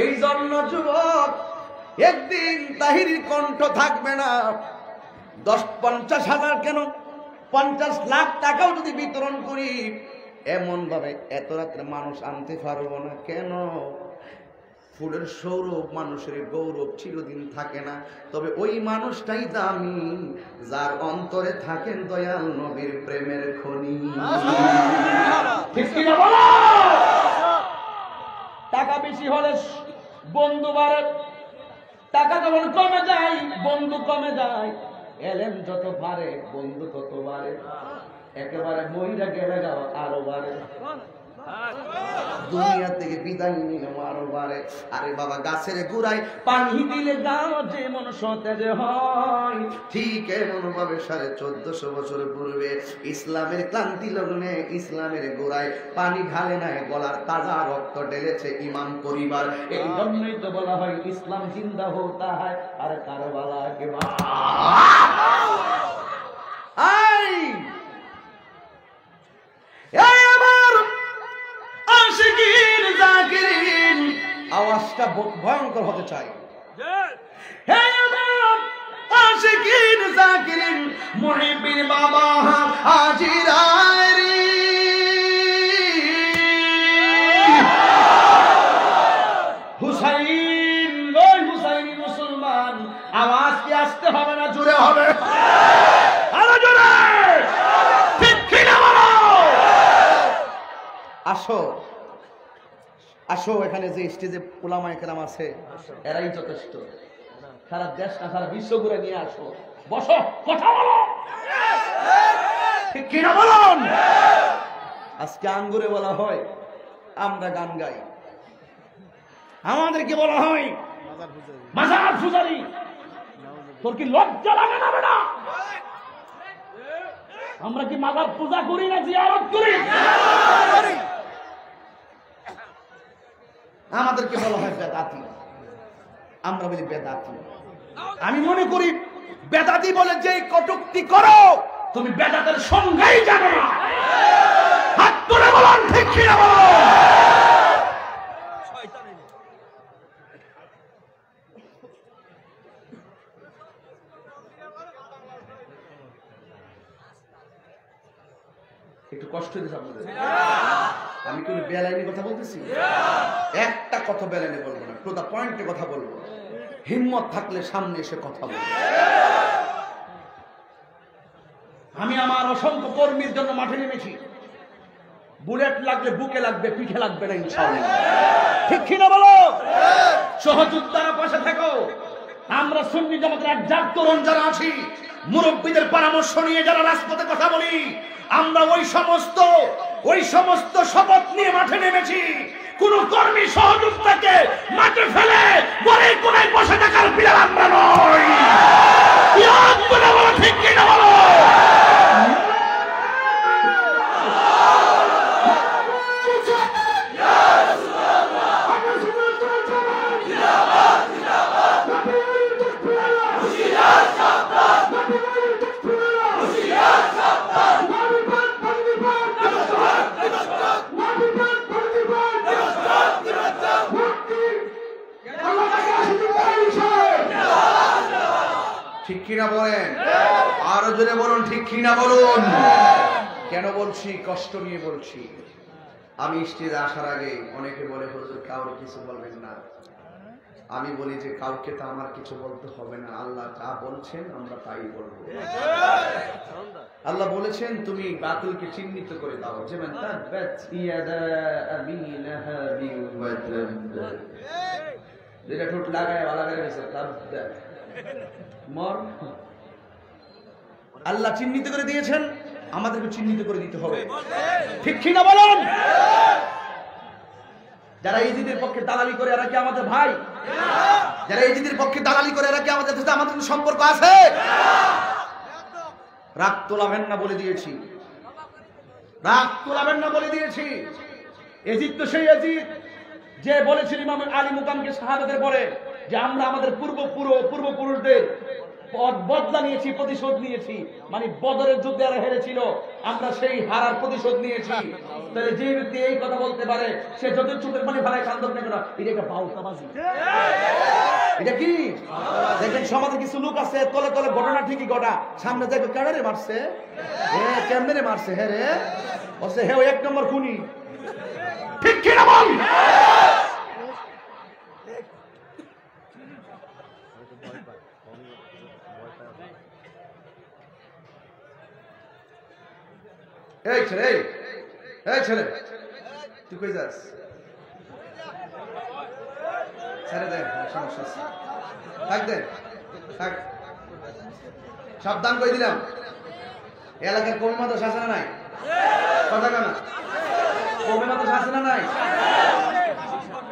এই জন্য যুবক, একদিন তাহিরির কণ্ঠ থাকবে না। 50 হাজার কেন 50 লাখ টাকাও যদি বিতরণ করি, এমন ভাবে এত রাত্রে মানুষ আনতে পারবো না। কেন? ফুলের সৌরভ, মানুষের গৌরব চিরদিন থাকে না, তবে ওই মানুষটাই দামি যার অন্তরে থাকেন দয়াল নবীর প্রেমের খনি। টাকা বেশি হলে বন্ধু বাড়ে, টাকা যখন কমে যায় বন্ধু কমে যায়, এলেম যত বাড়ে বন্ধু তত বাড়ে, একেবারে মহিলা গেলে যাও আরো বাড়ে। দুনিয়া থেকে বিদায় নিলাম আরো বারে। আরে বাবা, গাছের গোড়ায় পানি দিলে গাছ যেমন সতেজ হয়, ঠিক এমন ভাবে 1450 বছর পূর্বে ইসলামের ক্লান্তি লগ্নে ইসলামের গোড়ায় পানি ঢালে নাই, গলার তাজা রক্ত ঢেলেছে ইমাম পরিবার। এই জন্যই তো বলা হয় ইসলাম জিন্দা হতা হয় আর কারবালা কে আওয়াজটা ভয়ঙ্কর হতে চাই। আশিকিন জাকিরিন মুহিবিন বাবা হাজিরারি, হুসাইন ওই হুসাইনি মুসলমান, আওয়াজ কি আসতে হবে না জোরে হবে? আরো জোরে, ঠিক কি না বলো? আসো আসো, এখানে যে স্টেজে উলামায়ে কেরাম আছে এরাই যথেষ্ট। সারা দেশ না সারা বিশ্ব ঘুরে নিয়ে আসো, বসো, কথা বলো, ঠিক কিনা বলুন? আজকে আঙ্গুরে বলা হয় আমরা গান গাই, আমাদেরকে বলা হয় মাজার পূজারি। তোর কি লজ্জা লাগে না বেটা? আমরা কি মাজার পূজা করি না জিয়ারত করি? আমাদেরকে বলা হয় বেদাতি, আমরা বলি বেদাতি। আমি মনে করি বেদাতি বলে যে কটূক্তি করো তুমি বেদাতের সংজ্ঞাই জানো না। হাত তুলে বলুন ঠিক কি না বলো? একটু কষ্ট দিতে আপনাদের। আমি কোন বেলাইনি কথা বলতেছি? একটা কথা বেলাইনি বলবো না, টু দা পয়েন্টে কথা বলবো। হিম্মত থাকলে সামনে এসে কথা বলবো। আমি আমার অসংখ্য কর্মীর জন্য মাঠে নেমেছি। বুলেট লাগলে বুকে লাগবে, পিঠে লাগবে না ইনশাআল্লাহ, ঠিক কি না বলো? সহযোদ্ধারা পাশে থাকো। আমরা সুন্নি জামাতের একজাত তরুণ যারা আছি, মুরব্বীদের পরামর্শ নিয়ে যারা রাজপথে কথা বলি, আমরা ওই সমস্ত শপথ নিয়ে মাঠে নেমেছি। কোন কর্মী সহযোদ্ধাকে মাঠে ফেলে বলে কোনায় বসে থাকার বিড়াল আমরা নই। ঠিক কি না বলো? ঠিক কিনা বলেন? আরো জোরে বলুন ঠিক কিনা বলুন। কেন বলছি? কষ্ট নিয়ে বলছি। আমি স্টেজে আসার আগে অনেকে বলে হুজুর কাউকে কিছু বলবেন না। আমি বলি যে কাউকে তো আমার কিছু বলতে হবে না, আল্লাহ যা বলছেন আমরা তাই বলবো। আল্লাহ বলেছেন তুমি বাতিলকে চিহ্নিত করে দাও, যেমন তাবাত ইয়াদা আবি লাহাবি ওয়া তাব, যেটা ঠোঁট লাগায় লাগায় গেছে তাবাত মর। আল্লাহ চিহ্নিত করে দিয়েছেন, আমাদেরকে চিহ্নিত করে দিতে হবে, ঠিক কি না বলুন? যারা ইজিদের পক্ষে দালালি করে এরা কি আমাদের ভাই? যারা ইজিদের পক্ষে দালালি করে এরা কি আমাদের সাথে আমাদের সম্পর্ক আছে? রাগ তোলাবেন না বলে দিয়েছি, রাগ তোলাবেন না বলে দিয়েছি। এজিদ তো সেই এজিদ যে বলেছিল ইমাম আলী মুকামকে শাহাদাতের পরে যে আমরা আমাদের পূর্বপুরুষদের বদলা নিয়েছি, প্রতিশোধ নিয়েছি। মানে বদরের যুদ্ধে এরা হেরেছিল, আমরা সেই হারার প্রতিশোধ নিয়েছি। তাহলে যে ব্যক্তি এই কথা বলতে পারে সে যত চোখের পানি ফেলায় কান্দন না, এটা একটা বাউতাবাজি। এটা কি দেখেন সমাজে কিছু লোক আছে তলে তলে ঘটনা ঠিকই ঘটা, সামনে দেখো কেডারে মারছে, কেমনে মারছে, হ্যাঁ রে বলছে হে এক নম্বর খুনি, ঠিক কি না বল? এই ছেলে, এই ছেলে তুই কই যাস? ছেড়ে দে, সমস্যা আছে, থাক দে, থাক। সাবধান করে দিলাম, এলাকার কমি মাদ্রাসা আছে না নাই? কথা কেনা কমে মাদ্রাসা আছে না নাই?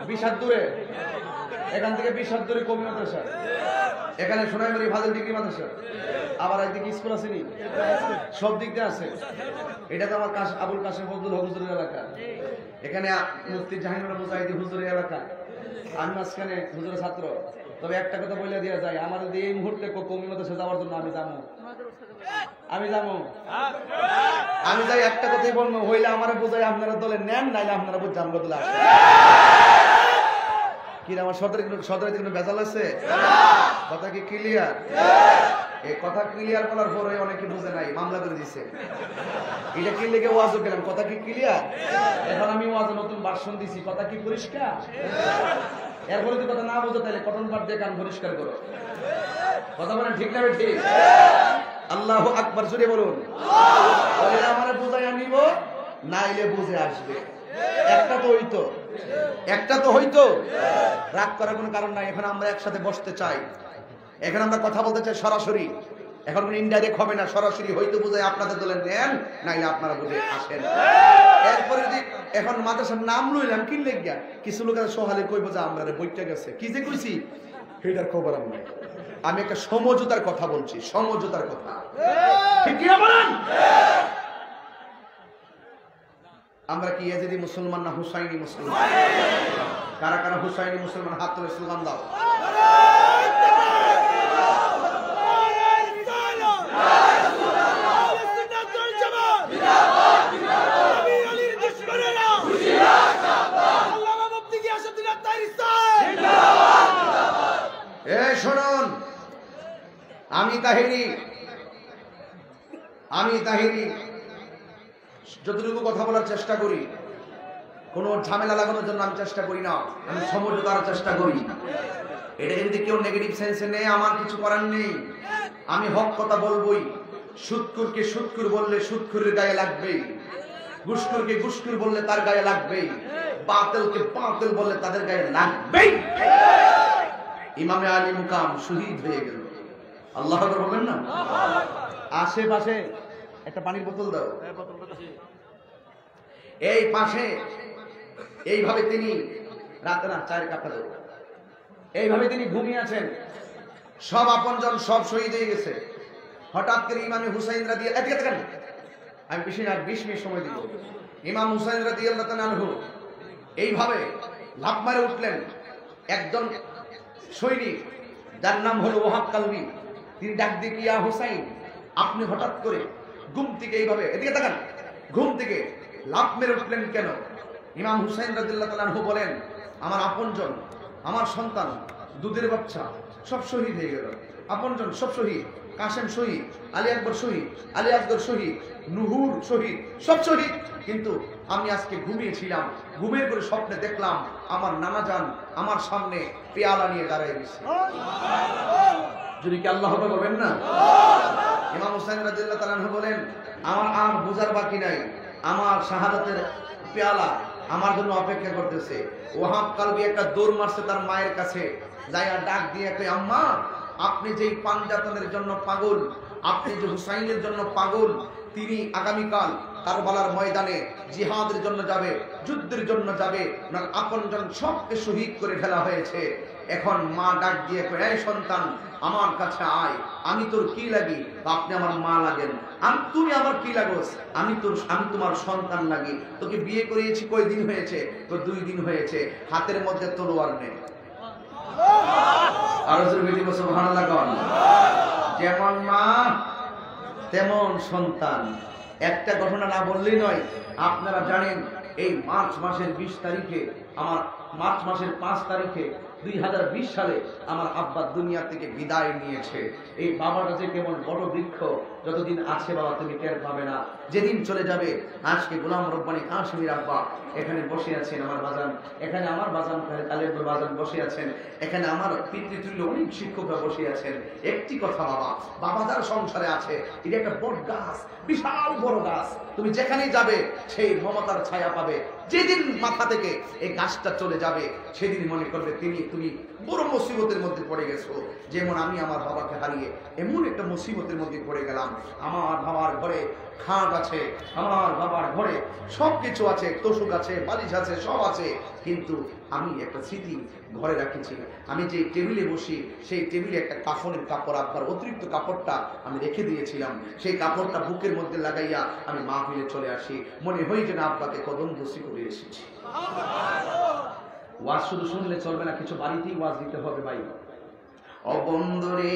20 হাত দূরে, এখান থেকে 20 হাত দূরে কমে মাদ্রাসা। এখানে সোনাইমারি ফাজিল ডিগ্রি মাদ্রাসা, আবার একদিকে স্কুল আছে নি, সব দিক দিয়ে আছে। এটা তো আমার আবুল কাশেম ফজলুল হক হুজুরের এলাকা। এখানে মুফতি জাহাঙ্গীর মুজাহিদি হুজুরের এলাকা। আমি মাঝখানে হুজুরের ছাত্র। তবে একটা কথা বলে দেওয়া যায়, আমার যদি এই মুহূর্তে কমি মাদ্রাসা যাওয়ার জন্য আমি যাই, একটা কথাই বলবো, হইলে আমার বোঝাই আপনারা দলে নেন, নাইলে আপনারা বুঝছে আমরা দলে আসেন। কি আমার সদরে কোনো বেজাল আছে? কথা কি ক্লিয়ার? এই কথা ক্লিয়ার করার পরে অনেকে বুঝে নাই, মামলা করে দিছে। এটা কি লেগে ওয়াজও গেলাম, কথা কি ক্লিয়ার? এখন আমি ওয়াজে নতুন ভাষণ দিছি, কথা কি পরিষ্কার? এরপরে যদি কথা না বোঝো তাহলে কটন পাট দিয়ে কান পরিষ্কার করো। কথা বলেন ঠিক না ঠিক? আল্লাহু আকবার জোরে বলুন। আমার বুঝাইয়া নিব, নাইলে বুঝে আসবে। একটা তো হইতো, রাগ করার কোনো কারণ নাই। এখন আমরা একসাথে বসতে চাই, এখন আমরা কথা বলতে চাই সরাসরি। এখন কোনো ইনডাইরেক্ট হবে না, সরাসরি হইতো বুঝে আপনাদের দলে নেন, নাইলে আপনারা বুঝে আসেন। এরপরে যদি এখন মাদ্রাসার নাম লইলাম কি লেগিয়া, কিছু লোক সোহালে কইব যে আমরা বইটা গেছে, কি যে কইছি সেটার খবর আমি নাই। আমি একটা সমঝোতার কথা বলছি, সমঝোতার কথা, ঠিক কি না বলেন? আমরা কি ইয়াজিদি মুসলমান না হুসাইনি মুসলমান? কারা কারা হুসাইনি মুসলমান হাত তুলে স্লোগান দাও। শুনুন, আমি তাহিরি যতটুকু কথা বলার চেষ্টা করি, কোনো ঝামেলা লাগানোর জন্য আমি চেষ্টা করি না, আমি সমঝোতার চেষ্টা করি। এটা যদি কেউ নেগেটিভ সেন্সে নেই, আমার কিছু করার নেই। আমি হক কথা বলবই। সুৎকুরকে সুৎকুর বললে সুৎকুরের গায়ে লাগবেই, ঘুষখোরকে ঘুষখোর বললে তার গায়ে লাগবেই, বাতিলকে বাতিল বললে তাদের গায়ে লাগবেই। ইমামে আলী মুকাম শহীদ হয়ে গেল, আল্লাহু আকবার বলবেন না? আশেপাশে একটা পানির বোতল দাও। এই পাশে এইভাবে তিনি রাতে না চায়ের কাপটা দাও, এইভাবে তিনি ঘুমিয়ে আছেন। সব আপনজন সব শহীদ হয়ে গেছে। হঠাৎ করে ইমামে হুসাইন রাদিয়াল্লাহু আনহু, আমি বেশি না 20 মিনিট সময় দিব। ইমাম হুসাইন রাদিয়াল্লাহু আনহু এইভাবে লাফ মারে উঠলেন। একজন সৈনিক যার নাম হলো ওহাব কালবি, তিনি ডাক দিয়ে ইয়া হুসাইন, আপনি হঠাৎ করে ঘুম থেকে এইভাবে এদিকে তাকান, ঘুম থেকে লাফ মেরে উঠলেন কেন? ইমাম হুসাইন রাদিয়াল্লাহু আনহু বলেন, আমার আপনজন, আমার সন্তান, দুধের বাচ্চা সব শহীদ হয়ে গেল। আপনজন সব শহীদ, কাসেম শহীদ, আলী আকবর শহীদ, আলী আসগর শহীদ, নুহুর শহীদ, সব শহীদ। কিন্তু আমি আজকে ঘুমিয়েছিলাম, ঘুমের করে স্বপ্নে দেখলাম আমার নানাজান আমার সামনে পেয়ালা নিয়ে দাঁড়ায় গেছে। যদি কি আল্লাহ হবে বলবেন না? ইমাম হুসাইন রাদিয়াল্লাহু তাআলা আনহু বলেন, আমার আর বোঝার বাকি নাই, আমার শাহাদাতের পেয়ালা আমার জন্য অপেক্ষা করতেছে। ওহাব কালবি একটা দৌড় মারছে তার মায়ের কাছে, যাইয়া ডাক দিয়ে কই, আম্মা আপনি যেই পাঞ্জাতনের জন্য পাগল, আপনি যে হুসাইনের জন্য পাগল, তিনি আগামীকাল কারবালার ময়দানে জিহাদের জন্য যাবে, যুদ্ধের জন্য যাবে, না আপনজন সবকে শহীদ করে ফেলা হয়েছে। এখন মা ডাক দিয়ে কই, এই সন্তান আমার কাছে আয়, আমি তোর কি লাগি? আপনি আমার মা লাগেন। তুমি আমার কি লাগোস? আমি তোমার সন্তান লাগি। তোকে বিয়ে করিয়েছি কয়দিন হয়েছে? তো 2 দিন হয়েছে। হাতের মধ্যে তলোয়ার নেই। আর সুবহানাল্লাহ কোন? যেমন মা তেমন সন্তান। একটা ঘটনা না বললেই নয়, আপনারা জানেন এই মার্চ মাসের 20 তারিখে, আমার মার্চ মাসের 5 তারিখে 2020 সালে আমার আব্বা দুনিয়া থেকে বিদায় নিয়েছে। এই বাবাটা যে কেমন বড় বৃক্ষ, যতদিন আছে বাবা তুমি টের পাবে না, যেদিন চলে যাবে। আজকে গোলাম রব্বানী কাশিমের আব্বা এখানে বসে আছেন, আমার বাজান এখানে, আমার বাজান আলেমুল বাজান বসে আছেন এখানে, আমার পিতৃতুল্য অনেক শিক্ষকরা বসে আছেন। একটি কথা বাবা, বাবা যার সংসারে আছে, এটা একটা বড় গাছ, বিশাল বড় গাছ। তুমি যেখানেই যাবে সেই মমতার ছায়া পাবে। যেদিন মাথা থেকে এই গাছটা চলে যাবে সেদিন মনে করবে তুমি বড় মুসিবতের মধ্যে পড়ে গেছো। যেমন আমি আমার বাবাকে হারিয়ে এমন একটা মুসিবতের মধ্যে পড়ে গেলাম। আমার বাবার ঘরে খাট আছে, আমার বাবার ঘরে সবকিছু আছে, তোষক আছে, বালিশ আছে, সব আছে, কিন্তু আমি একটা স্মৃতি ঘরে রাখেছি। আমি যে টেবিলে বসি সেই টেবিলে একটা কাফনের কাপড়, আব্বার অতিরিক্ত কাপড়টা আমি রেখে দিয়েছিলাম। সেই কাপড়টা বুকের মধ্যে লাগাইয়া আমি মাহফিলে চলে আসি, মনে হয় যে না আব্বাকে কদম দোষী করে এসেছি। ওয়াজ শুধু শুনলে চলবে না, কিছু বাড়িতেই ওয়াজ দিতে হবে ভাই। ও বন্ধুরে,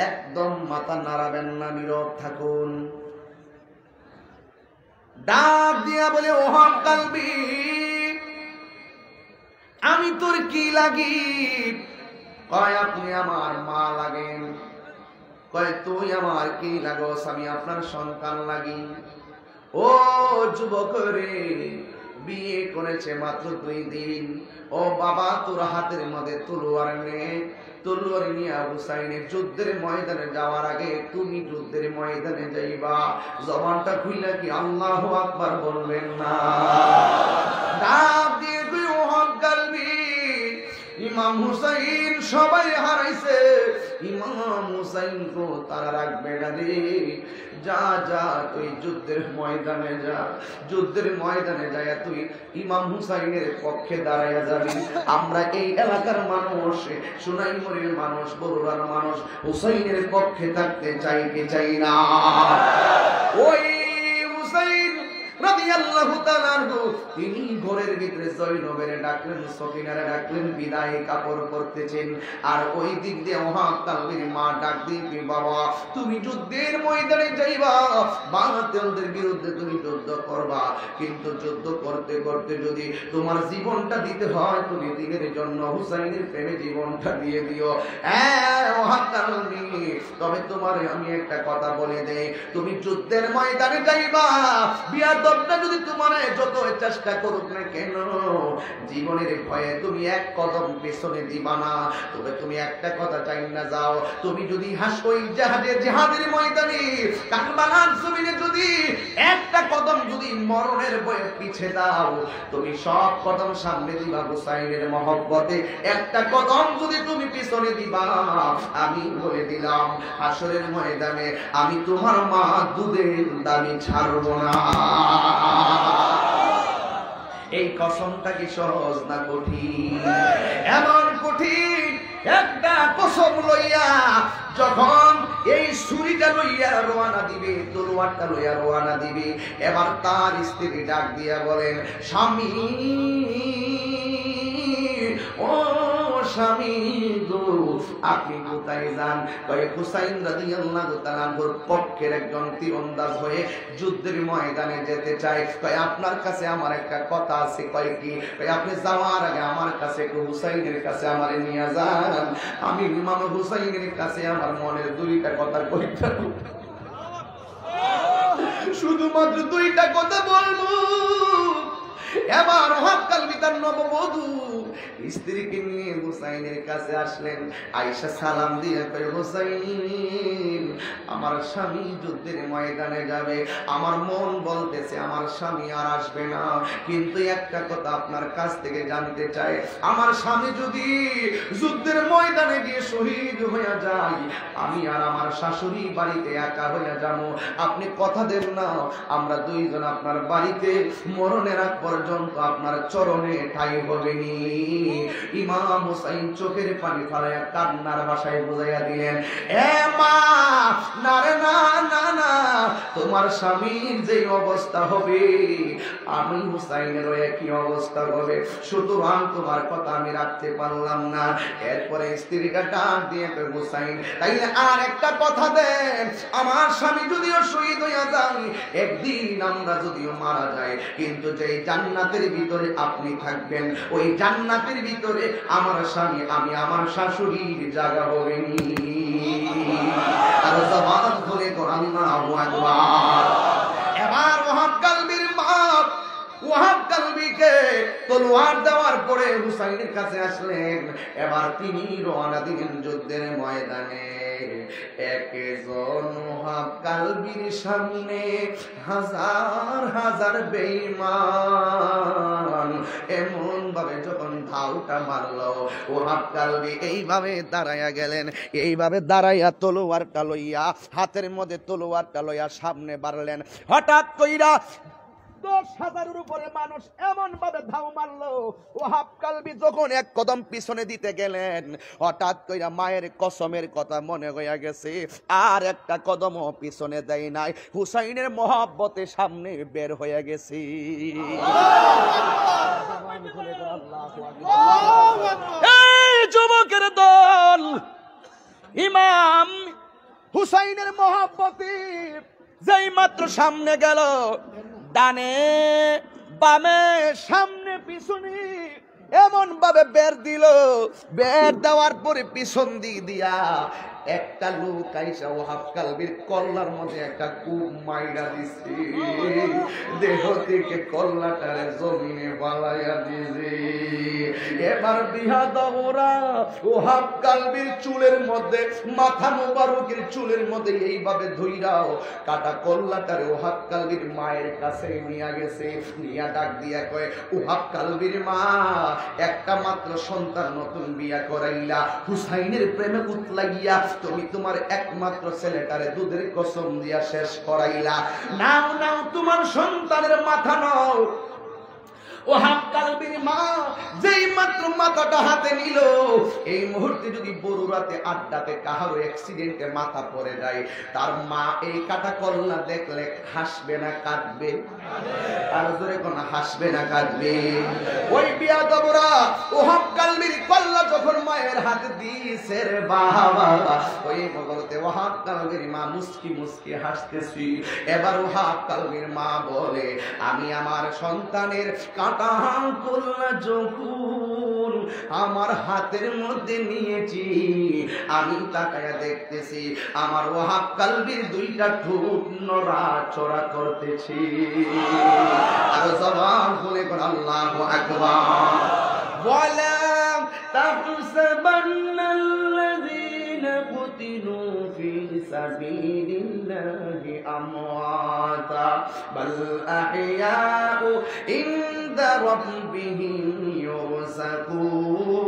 একদম মাথা নাড়াবেন না, নীরব থাকুন। ডাক দিয়া বলে, ও হক কালবি, আমি তোর কি লাগি? কয় আপনি আমার মা লাগেন। কয় তুই আমার কি লাগোস? আমি আপনার সন্তান লাগি। ও যুবক রে, বিয়ে করেছে মাত্র 2 দিন। ও বাবা, তোর হাতের মধ্যে তলোয়ার নে, তলোয়ার নিয়ে হুসাইনের যুদ্ধের ময়দানে যাওয়ার আগে তুমি যুদ্ধের ময়দানে যাইবা, জবানটা খুইলা কি আল্লাহু আকবার বলবেন না? ডাক দিয়ে তুই ও হক কালবি, ইমাম হুসাইন সবাই হারাইছে, ইমাম হুসাইন তো তারা রাখবে না রে। যা যা, তুই যুদ্ধের ময়দানে যা, যুদ্ধের ময়দানে যায় তুই ইমাম হুসাইনের পক্ষে দাঁড়াইয়া যাবি। আমরা এই এলাকার মানুষ, সোনাইমুড়ির মানুষ, বরুড়ার মানুষ হুসাইনের পক্ষে থাকতে চাই কি চাই না? ওই হুসাইন রাদিয়াল্লাহু তাআলা আনহু তিনি ঘরের ভিতরে জয়নবের ডাকলেন, সকিনারে ডাকলেন, বিদায় কাপড় পরতেছেন। আর ওই দিক দিয়ে ওহাব কালবির মা ডাক দিবি, বাবা তুমি যুদ্ধের ময়দানে যাইবা, বাতিলদের বিরুদ্ধে তুমি যুদ্ধ করবা, কিন্তু যুদ্ধ করতে করতে যদি তোমার জীবনটা দিতে হয়, তুমি দিনের জন্য হুসাইনের প্রেমে জীবনটা দিয়ে দিও। ওহাব কালবি, তবে তোমার আমি একটা কথা বলে দেই, তুমি যুদ্ধের ময়দানে যাইবা, বিয়াদবটা যদি তোমার যত চেষ্টা করুক না কেন, জীবনের ভয়ে তুমি এক কদম পেছনে দিবা না। তবে তুমি একটা কথা চাই না যাও, তুমি যদি হাসই জিহাদের ময়দানে কারবালার জমিনে যদি একটা কদম যদি মরণের ভয়ে পিছে দাও, তুমি সব কদম সামনে দিবা হুসাইনের মহব্বতে। একটা কদম যদি তুমি পিছনে দিবা, আমি বলে দিলাম হাসরের ময়দানে আমি তোমার মা দুধের দাবি ছাড়বো না। এই কসমটা কি সহজ না কঠিন? এমন কঠিন একটা কসম লইয়া যখন এই ছুরিটা লইয়া রওনা দিবে, তলোয়ারটা লইয়া রওনা দিবে, এবার তার স্ত্রী ডাক দিয়া বলেন, স্বামী ও স্বামী গো, আপনি কোথায় যান? কয় হুসাইন রাদিয়াল্লাহু তাআলা আনহুর পক্ষের একজন তীরন্দাজ হয়ে যুদ্ধের ময়দানে যেতে চায়। কয় আপনার কাছে আমার একটা কথা আছে। কয় কি? কয় আপনি যাওয়ার আগে আমার কাছে একটু হুসাইনের কাছে আমারে নিয়ে যান, আমি ইমাম হুসাইনের কাছে আমার মনের 2টা কথা কইতে, শুধুমাত্র 2টা কথা বলবো। এবার ওহাব কালবি তার নববধূ স্ত্রীকে নিয়ে হুসাইনের কাছে আসলেন। আয়েশা সালাম দিয়ে কয়, হুসাইন আমার স্বামী যুদ্ধের ময়দানে যাবে, আমার মন বলতেছে আমার স্বামী আর আসবে না, কিন্তু একটা কথা আপনার কাছ থেকে জানতে চাই, আমার স্বামী যদি যুদ্ধের ময়দানে গিয়ে শহীদ হয়ে যায়, আমি আর আমার শাশুড়ি বাড়িতে একা হয়ে যাবো, আপনি কথা দেন না আমরা 2 জন আপনার বাড়িতে মরণের আগ পর্যন্ত আপনার চরণে ঠাই হবে নি। ইমাম হুসাইন চোখের পানি ফেলাইয়া কান্নার ভাষায় বুঝাইয়া দিলেন, এ মা, না রে না না না, তোমার স্বামীর যে অবস্থা হবে আমি হুসাইনের একই অবস্থা হবে, সুতরাং তোমার কথা আমি রাখতে পারলাম না। এরপরে স্ত্রীটা ডাক দিয়ে কয়, হুসাইন তাইলে আর একটা কথা দেন, আমার স্বামী যদিও শহীদ হইয়া যায়, একদিন আমরা যদিও মারা যাই, কিন্তু যে জান্নাতের ভিতরে আপনি থাকবেন, ওই জান্নাতের ভিতরে আমার স্বামী, আমি আমার শাশুড়ির জায়গা হবে নি। আর জবান ধরে আল্লাহু আকবার। এবার ওহাব কালবির মা ওহাব কালবিকে তলোয়ার দেওয়ার পরে হুসাইনের কাছে আসলেন। এবার তিনি রওনা দিলেন যুদ্ধের ময়দানে। একজন ওহাব কালবির সামনে হাজার হাজার বেঈমান এমন ভাবে যখন ধাওটা মারলো, ওহাব কালবি এইভাবে দাঁড়াইয়া গেলেন। এইভাবে দাঁড়াইয়া তলোয়ারটা লইয়া, হাতের মধ্যে তলোয়ারটা লইয়া সামনে বাড়লেন। হঠাৎ কইরা 10,000-এর উপরে মানুষ এমন ভাবে ধাও মারলো। ওহাব কালবি যখন এক কদম পিছনে দিতে গেলেন, হঠাৎ কইরা মায়ের কসমের কথা মনে হইয়া গেছে, আর একটা কদমও পিছনে দেয় নাই। হুসাইনের মহব্বতে সামনে বের হয়ে গেছে। এই যুবকের দল, ইমাম হুসাইনের মহব্বতে যেই মাত্র সামনে গেল, ডানে বামে সামনে পিছনে এমন ভাবে বের দিল। বের দেওয়ার পরে পিছন দিক দিয়া একটা লোক আইসা ওহাব কালবির কল্লার মধ্যে একটা কূপ মাইরা দিছে। দেহ থেকে কল্লাটারে জমিনে বালাইয়া দিছে। এবার বিহাদরা ওহাব কালবির চুলের মধ্যে, মাথা মোবারকের চুলের মধ্যে এইভাবে ধইরাও কাটা কল্লাটারে ওহাব কালবির মায়ের কাছে নিয়ে গেছে। নিয়া ডাক দিয়া কয়, ওহাব কালবির মা, একটা মাত্র সন্তান নতুন বিয়া করাইলা, হুসাইনের প্রেমে উতলাইয়া তুমি তোমার একমাত্র ছেলেটারে দুধের কসম দিয়া শেষ করাইলা। নাও নাও তোমার সন্তানের মাথা নাও। ওহাব কালবির মা যেই মাত্র মাথাটা হাতে নিল, এই মুহূর্তে যদি বড়ুরাতে আড্ডাতে কাহারো অ্যাক্সিডেন্টে মাথা পড়ে যায়, তার মা এই কাটা কল্লা দেখলে হাসবে না কাঁদবে? আর জোরে কোন হাসবে না কাঁদবে? ওই বিয়াদবরা ওহাব কালবির কল্লা যখন মায়ের হাতে দিয়েছে রে বাবা, ওই মুহূর্তে ওহাব কালবির মা মুস্কি মুস্কি হাসতেছি। এবার ওহাব কালবির মা বলে, আমি আমার সন্তানের কাটা কল্লা যখন আমার হাতের মধ্যে নিয়েছি, আমি তাকায়া দেখতেছি আমার ওহাব কালবির দুইটা ঠোঁট নড়াচড়া করতেছি। আর জবান খুলে কোন আল্লাহু আকবার। ওয়ালা তাহসাবান্নাল্লাযীনা কুতিলু ফি সাবিলিল্লাহি আমওয়াতা বাল আহইয়াউ ইনদা রাব্বিহিম ইউরযাকুন।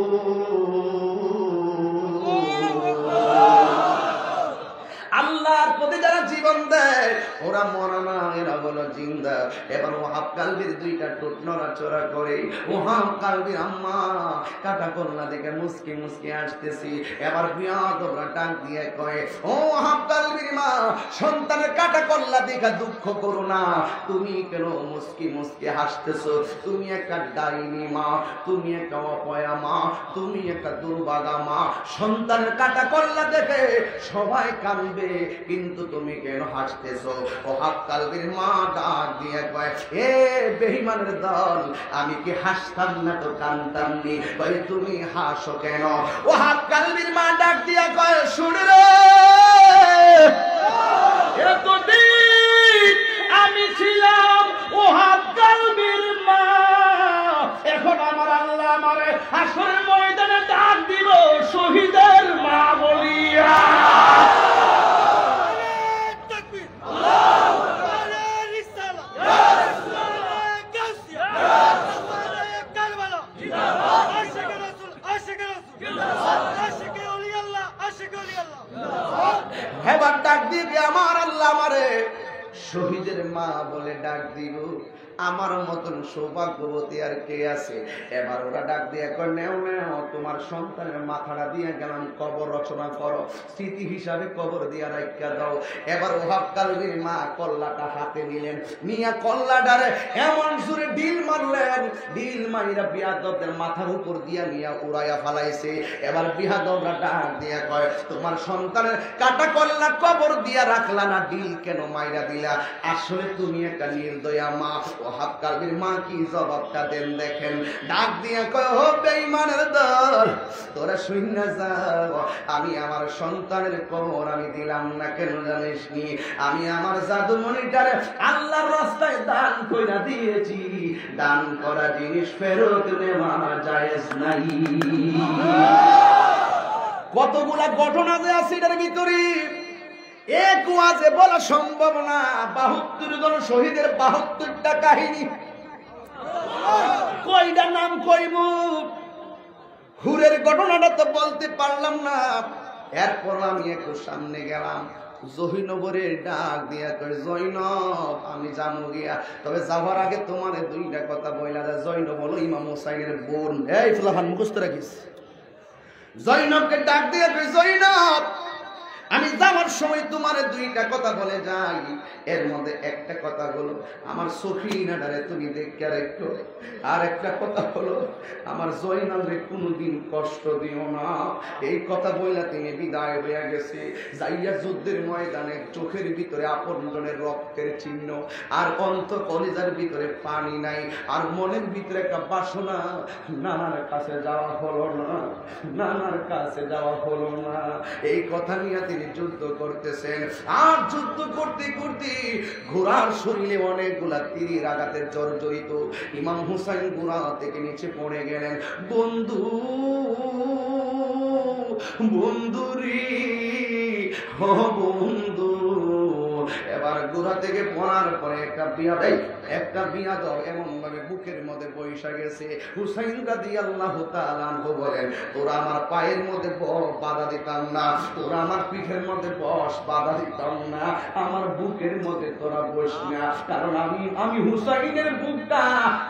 আল্লাহর পথে যারা জীবন দেয় ওরা মরে না, এরা হলো জিন্দা। এবার ওহাব কালবির দুইটা ঠোঁট নড়াচড়া করে। ওহাব কালবির আম্মা কাটা কল্লা দেখে মুস্কি মুস্কি আসতেছি। এবার বিয়াদবরা ডাক দিয়ে কয়, ও ওহাব কালবির মা, সন্তানের কাটা কল্লা দেখে দুঃখ করো না, তুমি কেন মুস্কি মুস্কি হাসতেছো? তুমি একটা ডাইনি মা, তুমি একটা অপয়া মা, তুমি একটা দুর্ভাগা মা। সন্তানের কাটা কল্লা দেখে সবাই কাঁদবে, কিন্তু তুমি কেন হাসতেছো? ওহাব কালবির মা ডাক দিয়ে কয়, এ বেঈমানের দল, আমি কি হাসতাম না তো কাঁদতাম নি? কয় তুমি হাসো কেন? ওহাব কালবির মা ডাক দিয়ে কয়, শুনে রে, এতদিন আমি ছিলাম ওহাব কালবির মা, এখন আমার আল্লাহ আমারে হাসরের ময়দানে ডাক দিব শহীদের মা বলিয়া। এবার ডাক দিবি আমার আল্লাহ আমারে শহীদের মা বলে ডাক দিব। আমার মতন সৌভাগ্যবতী আর কে আছে? এবার ওরা ডাক দিয়ে কয়, নেও নেও, তোমার সন্তানের মাথাটা দিয়ে গেলাম, কবর রচনা করো, স্মৃতি হিসাবে কবর দিয়া রাখা দাও। এবার ওহাব কালবির মা কল্লাটা হাতে নিলেন, নিয়া কল্লাটারে এমন জোরে ঢিল মারলেন, ঢিল মাইরা বিয়াদবদের মাথার উপর দিয়া নিয়া উড়াইয়া ফালাইছে। এবার বিয়াদবরা ডাক দিয়া কয়, তোমার সন্তানের কাটা কল্লা কবর দিয়া রাখলা না, ঢিল কেন মাইরা দিলা? আসলে তুমি একটা নির্দয়া মা। ওহাব কালবির মা কি জবাবটা দেন দেখেন। ডাক দিয়ে কয়, ও বেঈমানের দল, তোরা শুইনা যাও, আমি আমার সন্তানের কবর আমি দিলাম না, কেন জানিস নি? আমি আমার জাদুমণিটারে আল্লাহর রাস্তায় দান কইরা দিয়েছি। দান করার করা জিনিস ফেরত নেওয়া জায়েজ নাই। কতগুলা ঘটনা যে আছে এটার ভিতরে এক ওয়াজে বলা সম্ভব না। 72 জন শহীদের 72টা কাহিনী, কয়টা নাম কইব, হুরের ঘটনাটা তো বলতে পারলাম না। এরপর আমি একটু সামনে গেলাম, জহিনবরের ডাক দিয়া কই, জৈনব আমি যাবো গিয়া, তবে যাওয়ার আগে তোমার দুইটা কথা বইলা যায়। জৈনব হলো ইমাম হোসাইনের বোন। এই ফুলাফান মুখস্থ রাখিস। জৈনবকে ডাক দিয়া কই, জৈনব আমি যাওয়ার সময় তোমার দুইটা কথা বলে যাই। এর মধ্যে একটা কথা হলো আমার সখিনাটারে তুমি দেখে রাখো, আর একটা কথা হলো আমার জয়নালরে কোনোদিন কষ্ট দিও না। এই কথা বইলা তিনি বিদায় হয়ে গেছে। যাইয়া যুদ্ধের ময়দানে চোখের ভিতরে আপনজনের রক্তের চিহ্ন, আর অন্ত কলিজার ভিতরে পানি নাই, আর মনের ভিতরে একটা বাসনা, নানার কাছে যাওয়া হলো না, নানার কাছে যাওয়া হলো না। এই কথা নিয়ে তিনি যুদ্ধ করতেছেন। আর যুদ্ধ করতে করতে ঘোড়ার শরীরে অনেকগুলা তীরের আঘাতের জর্জরিত। ইমাম হুসাইন ঘোড়া থেকে নিচে পড়ে গেলেন। বন্ধু বন্ধুরি ও বন্ধু, এবার ঘোড়া থেকে পড়ার পরে একটা বিয়া দাও এমন ভাবে বুকের মধ্যে বৈশা গেছে। হুসাইন রাদিয়াল্লাহু তাআলা আনহু বলেন, তোরা আমার পায়ের মধ্যে বাধা দিতাম না, তোরা আমার পিঠের মধ্যে বস, বাধা দিতাম না, আমার বুকের মধ্যে তোরা বস না, কারণ আমি হুসাইনের বুকটা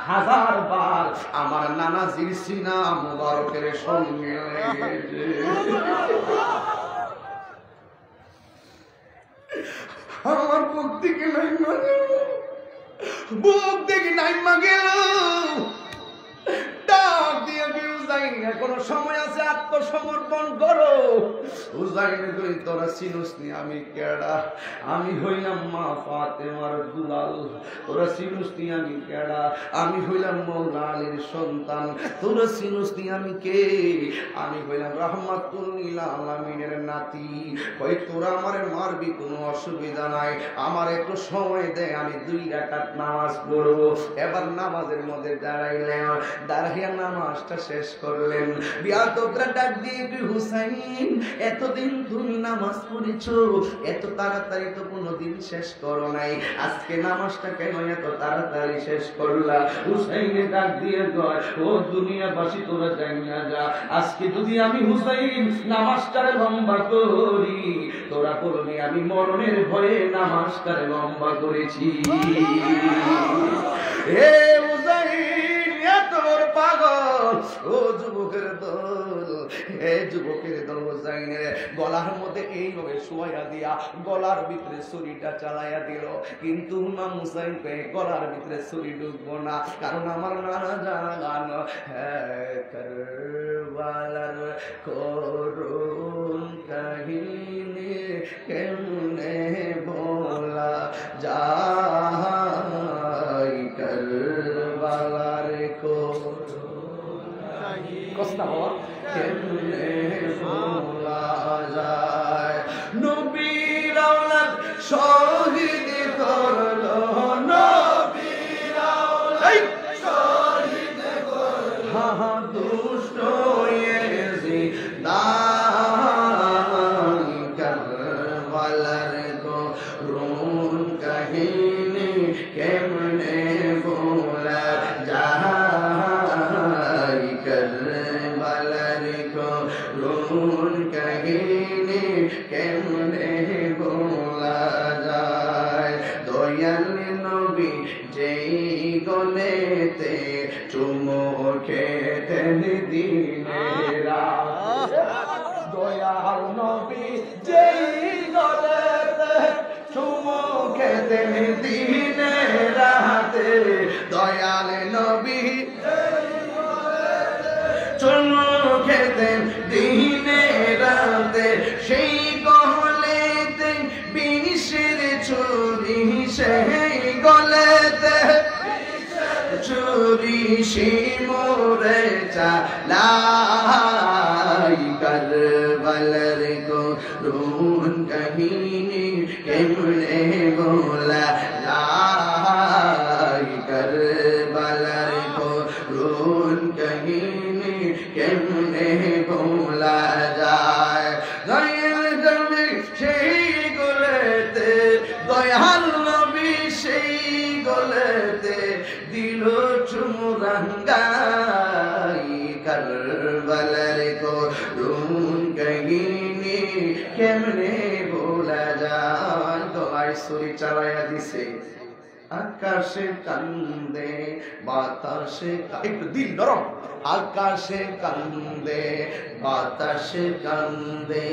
1000 বার আমার নানাজির সিনা মুবারকের সঙ্গে লেগেছে। আমার বুক থেকে নাইমা গেল, বুক থেকে নাইমা গেল। ডাক দিয়ে কেউ যাই না, কোনো সময় আছে আত্মসমর্পণ করো। হুসাইন কই, তোরা চিনুস নি আমি কেডা? আমি হইলাম মা ফাতেমার দুলাল। তোরা চিনুস নি আমি কেডা? আমি হইলাম মওলা আলীর সন্তান। তোরা চিনুস নি আমি কে? আমি হইলাম রাহমাতুল লিল আলামিনের নাতি। কই, তোরা আমারে মারবি, কোনো অসুবিধা নাই, আমার একটু সময় দে, আমি 2 রাকাত নামাজ পড়বো। এবার নামাজের মধ্যে দাঁড়াইলেন, দাঁড়াইয়া নামাজটা শেষ করলেন। বিয়াদবরা ডাক দিয়ে, হুসাইন এতদিন তুমি নামাজ পড়েছো, এত তাড়াতাড়ি তো কোনোদিন শেষ করো নাই, আজকে নামাজটা কেন এত তাড়াতাড়ি শেষ করলা? হুসাইনে ডাক দিয়ে কয়, ও দুনিয়াবাসী তোরা জানিয়া যা, আজকে যদি আমি হুসাইন নামাজটারে লম্বা করি, তোরা বলবি আমি মরণের ভয়ে নামাজটারে লম্বা করেছি। হে হুসাইন এত বড় পাগল, ও যুবকের দল, হে যুবকের দল, হুসাইনের গলার মধ্যে এইভাবে শোয়া দিয়া গলার ভিতরে ছুরিটা চালাইয়া দিল। কিন্তু ইমাম হুসাইন কয়ে, গলার ভিতরে ছুরি ঢুকবো না, কারণ আমার নানা জান কারবালার করুণ কাহিনী কেমনে বলা যায়, কারবালার কষ্ট কেমনে বলা যায়। নবীর আওলাদ শহীদ করলো, নবীর আওলাদ শহীদ করলো, হা দুষ্ট দান কারবালার করুণ কাহিনী কেমনে বলা যায়, কারবালার করুণ কাহিনী কেমনে বলা যায়। দয়াল নবী যেই গলেতে চুমো খেতেন দিনের রাত, দয়াল নবী যেই গলেতে চুমো খেতেন দিনের রাতে, দয়াল নবী চুমো খেতেন দিনের রাতে, সেই গলেতে বিষের ছুরি, সেই গলেতে ছুরি শিমুরে চালাই, কারবালার করুণ কাহিনী কেমনে বলা যায়, কারবালার করুণ কেমনে ভোলা যায় দয়াল নবী সেই গলেতে দয়াল নবী সেই গলেতে দিল চুমুরাঙ্গাই কারবালার করুণ কাহিনী কেমনে ভোলা যায় তোমার ছুরি চালাইয়া দিছে আকাশে কান্দে বাতাসে একটু দিল নরম আকাশে কান্দে বাতাসে কান্দে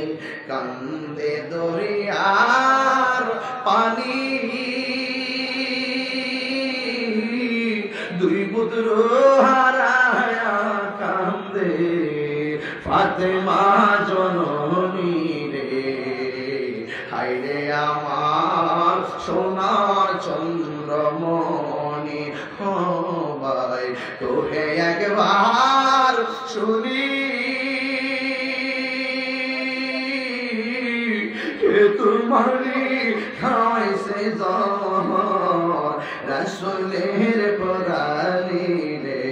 কান্দে দরিয়ার পানি দুই পুত্র হারায়া কান্দে ফাতেমা জননী রে হায়রে আমার সোনার চন্দ্রমণি ভাই তোকে একবার শুনি কে তোমারি খাইছে রাসূলের পরানি রে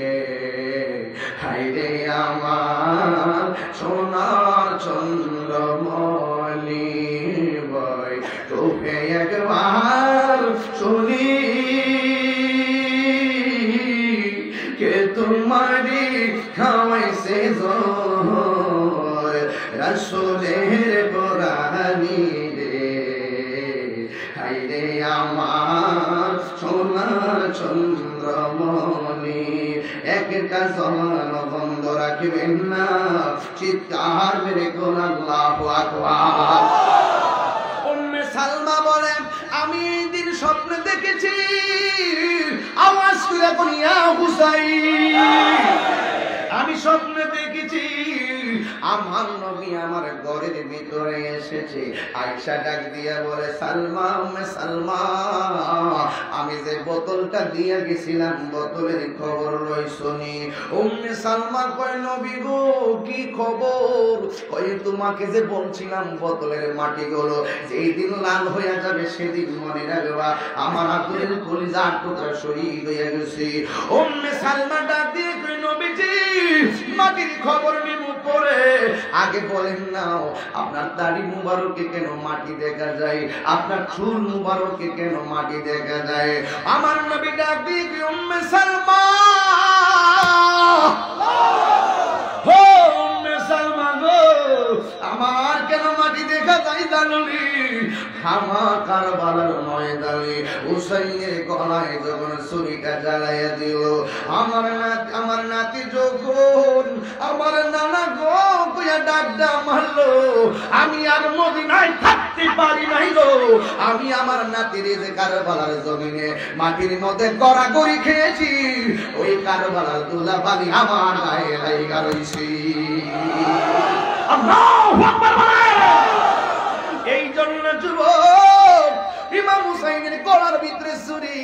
হায়রে আমার সোনার চন্দ্রমণি ভাই তোকে একবার শুনি কে তোমারি খাওয়াইছে রাসূলের পরানি রে হায়রে আমার সোনার চন্দ্রমণি একটা জমান বন্ধ রাখবেন না চিৎকার মেরে কোন আল্লাহু আকবার উম্মে সালমা বলেন আমি দিন স্বপ্নে দেখেছি আওয়াজ করে কোন ইয়া হুসাইন আমি স্বপ্নে দেখেছি আমার নবী আমার ঘরের ভিতরে এসেছে আয়েশা ডাক দিয়া বলে সালমা উম্মে সালমা আমি যে বোতলটা দিয়া গেছিলাম বোতলের খবর লইছনি উম্মে সালমা কয় নবী গো কি খবর কয় তোমাকে যে বলছিলাম বোতলের মাটিগুলো যেই দিন লাল হয়ে যাবে সেদিন মনে রাখবা আমার আকুলের কলিজা টুকরা শহীদ হয়ে গেছে উম্মে সালমা ডাক দিয়ে কয় নবীজি মাটির খবর নিমু পরে আগে বলেন না আপনার দাড়ি মুবারকে কেন মাটি দেখা যায় আপনার চুল মুবারকে কেন মাটি দেখা যায় আমার নবী ডাক দিয়ে উম্মে সালমা হো উম্মে সালমা গো আমার কেন মাটি দেখা যায় জানুনি আমার কারবালার ময়দানে হুসাইনের গলায় যখন ছুরিটা জ্বালাইয়া দিল আমার নাতি যখন আমার নানা গো কইয়া ডাকটা মারলো আমি আর মদিনায় থাকতে পারি নাই গো আমি আমার নাতির যে কারবালার জমিনে মাটির মধ্যে গড়াগড়ি খেয়েছি ওই কারবালার দুলা পানি আমার গায়ে লাইগা রইছি আল্লাহু আকবার বলেন এই জন্য যুবক ইমাম হুসাইনের গলার ভিতরে ছুরি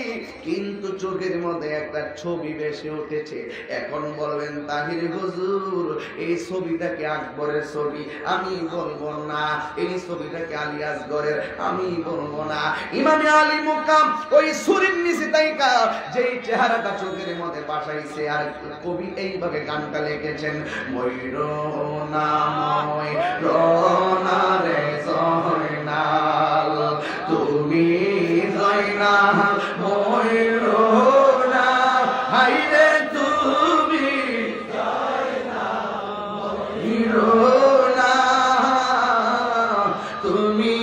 কিন্তু চোখের মধ্যে একটা ছবি ভেসে উঠেছে এখন বলবেন তাহির হুজুর এই ছবিটাকে আকবরের ছবি আমি বলবো না এই ছবিটাকে আলী আসগরের আমি বলবো না ইমামে আলী মুকাম ওই ছুরির নিচে তাইকা যেই চেহারাটা চোখের মধ্যে বাসাইছে আর কবি এইভাবে গানটা লিখেছেন ময়ূরনা ময়ূরনা রে জয়নাল তুমি জয়নাল ময়ূরনা হাইরে তুমি জয়নাল ময়ূরনা তুমি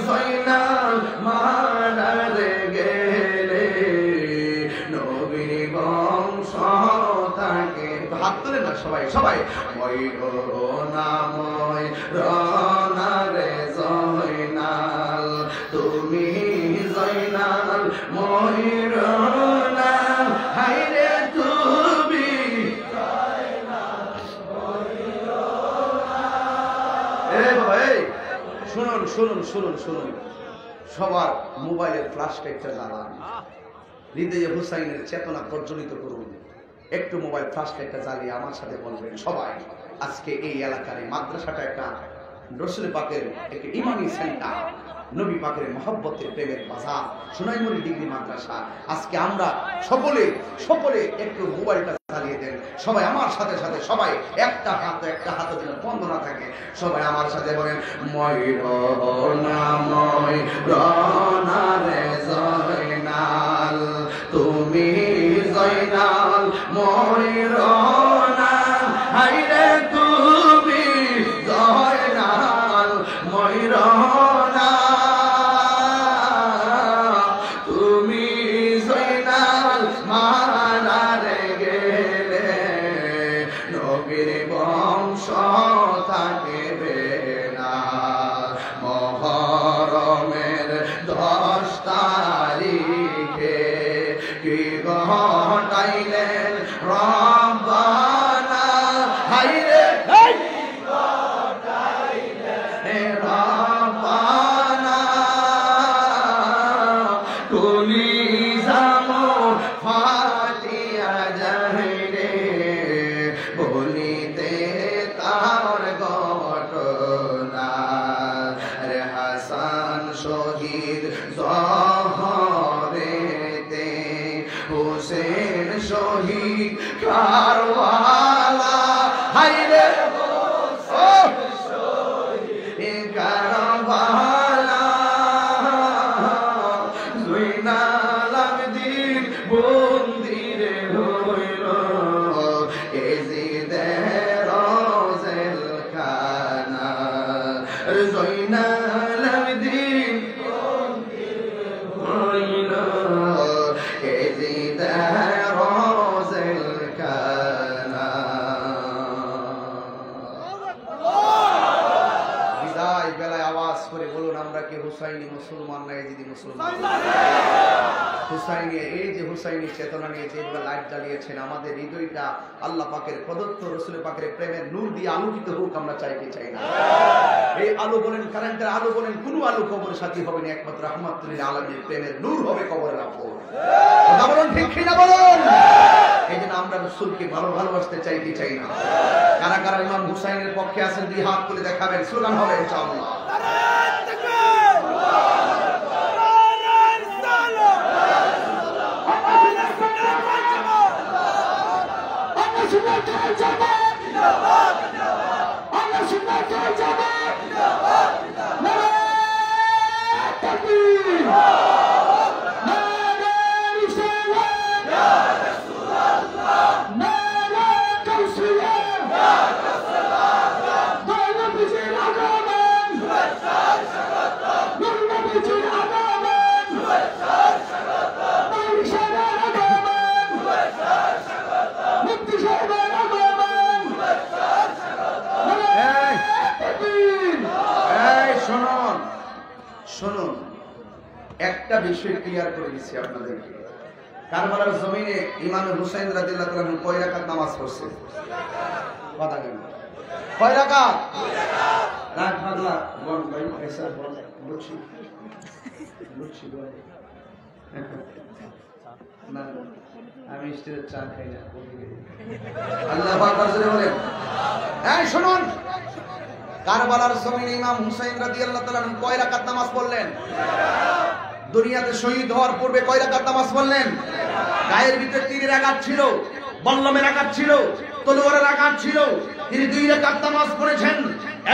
জয়নাল মারারে গেলে নবীর বংশ তাকে হাত তুলে না সবাই সবাই ময়ূরনা ময়ূরনা রে জয়নাল তুমি জয়নাল ময়ূরনা হাইরে তুমি জয়নাল ময়ূরনা এ ভাই শুনুন শুনুন শুনুন শুনুন সবার মোবাইলের ফ্ল্যাশ লাইটটা জ্বালান হৃদয়ে হুসাইনের চেতনা প্রজ্বলিত করুন একটু মোবাইল ফ্ল্যাশ লাইটটা জ্বালিয়ে আমার সাথে বলবেন সবাই আজকে এই এলাকার মাদ্রাসাটা একটা রসুল পাকের একটা ইমানি সেন্টার নবী পাকের মহব্বতের প্রেমের বাজার সোনাইমুড়ি ডিগ্রি মাদ্রাসা। আজকে আমরা সকলে একটু মোবাইলটা চালিয়ে দেন, সবাই আমার সাথে সাথে সবাই একটা হাতে যেন বন্ধ না থাকে, সবাই আমার সাথে বলেন ময়ূরনা ময়ূরনা রে জয়নাল, তুমি জয়নাল ময়ূরনা, হাইরে তুমি জয়নাল ময়ূরনা, তুমি জয়নাল মানারে গেলে নবীর বংশ থাকবে না। মহরমের 10 তারিখে কি ঘটাইলেন রব্বানা, হাইরে রব্বানা, কলিজা মোর ফাটিয়া যায় রে বলিতে তার ঘটনা। রে হাসান শহীদ জহরেতে, হুসেন শহীদ কারবালা, হাইরে কারবালা, জয়নাল আবেদিন বন্দিরে হইল এজিদের জেলখানা। জয়নাল আবেদিন হইল এজিদের জেলখানা। বিদায় বেলায় আওয়াজ করে বলুন, আমরা কি হুসাইনি মুসলমান না এজিদি মুসলমান? হুসাইনি, এই যে হুসাইনি চেতনা নিয়ে যেভাবে লাইট জ্বালিয়েছেন, আমাদের হৃদয়টা আল্লাহ পাকের প্রদত্ত রসুল পাকের প্রেমের নূর দিয়ে আলোকিত হোক, আমরা চাই কি চাই না? এই আলো বলেন, কারেন্টের আলো বলেন, কোন আলো কবরের সাথী হবে না, একমাত্র রাহমাতুল আলামিন প্রেমের নূর হবে কবরের আলো। কথা বলুন, ঠিক কিনা বলুন? এই জন্য আমরা রসুলকে ভালোবাসতে চাই কি চাই না? কারা কারা ইমাম হুসাইনের পক্ষে আছেন, দুই হাত তুলে দেখাবেন, স্লোগান হবে ইনশাআল্লাহ। শুনুন, একটা বিষয় ক্লিয়ার করে দিচ্ছি আপনাদেরকে। কারবালার জমিনে ইমাম হুসাইন রাদিয়াল্লাহু তাআলা কয় রাকাত নামাজ পড়ছে? কথা কেন? কয় রাকাত? রাত পাগলা বল ভাই, এসা বল বুঝছি না, আমি স্টিলের চা খাই না। আল্লাহু আকবার জোরে বলেন। এই শুনুন, কারবালার জমিনে ইমাম হুসাইন রাদিয়াল্লাহু তাআলা কয় রাকাত নামাজ পড়লেন? দুনিয়াতে শহীদ হওয়ার পূর্বে কয় রাকাত নামাজ পড়লেন? গায়ের ভিতরে তীরের আঘাত ছিল, বল্লমের আঘাত ছিল, তলোয়ারের আঘাত ছিল, তিনি 2 রাকাত নামাজ পড়েছেন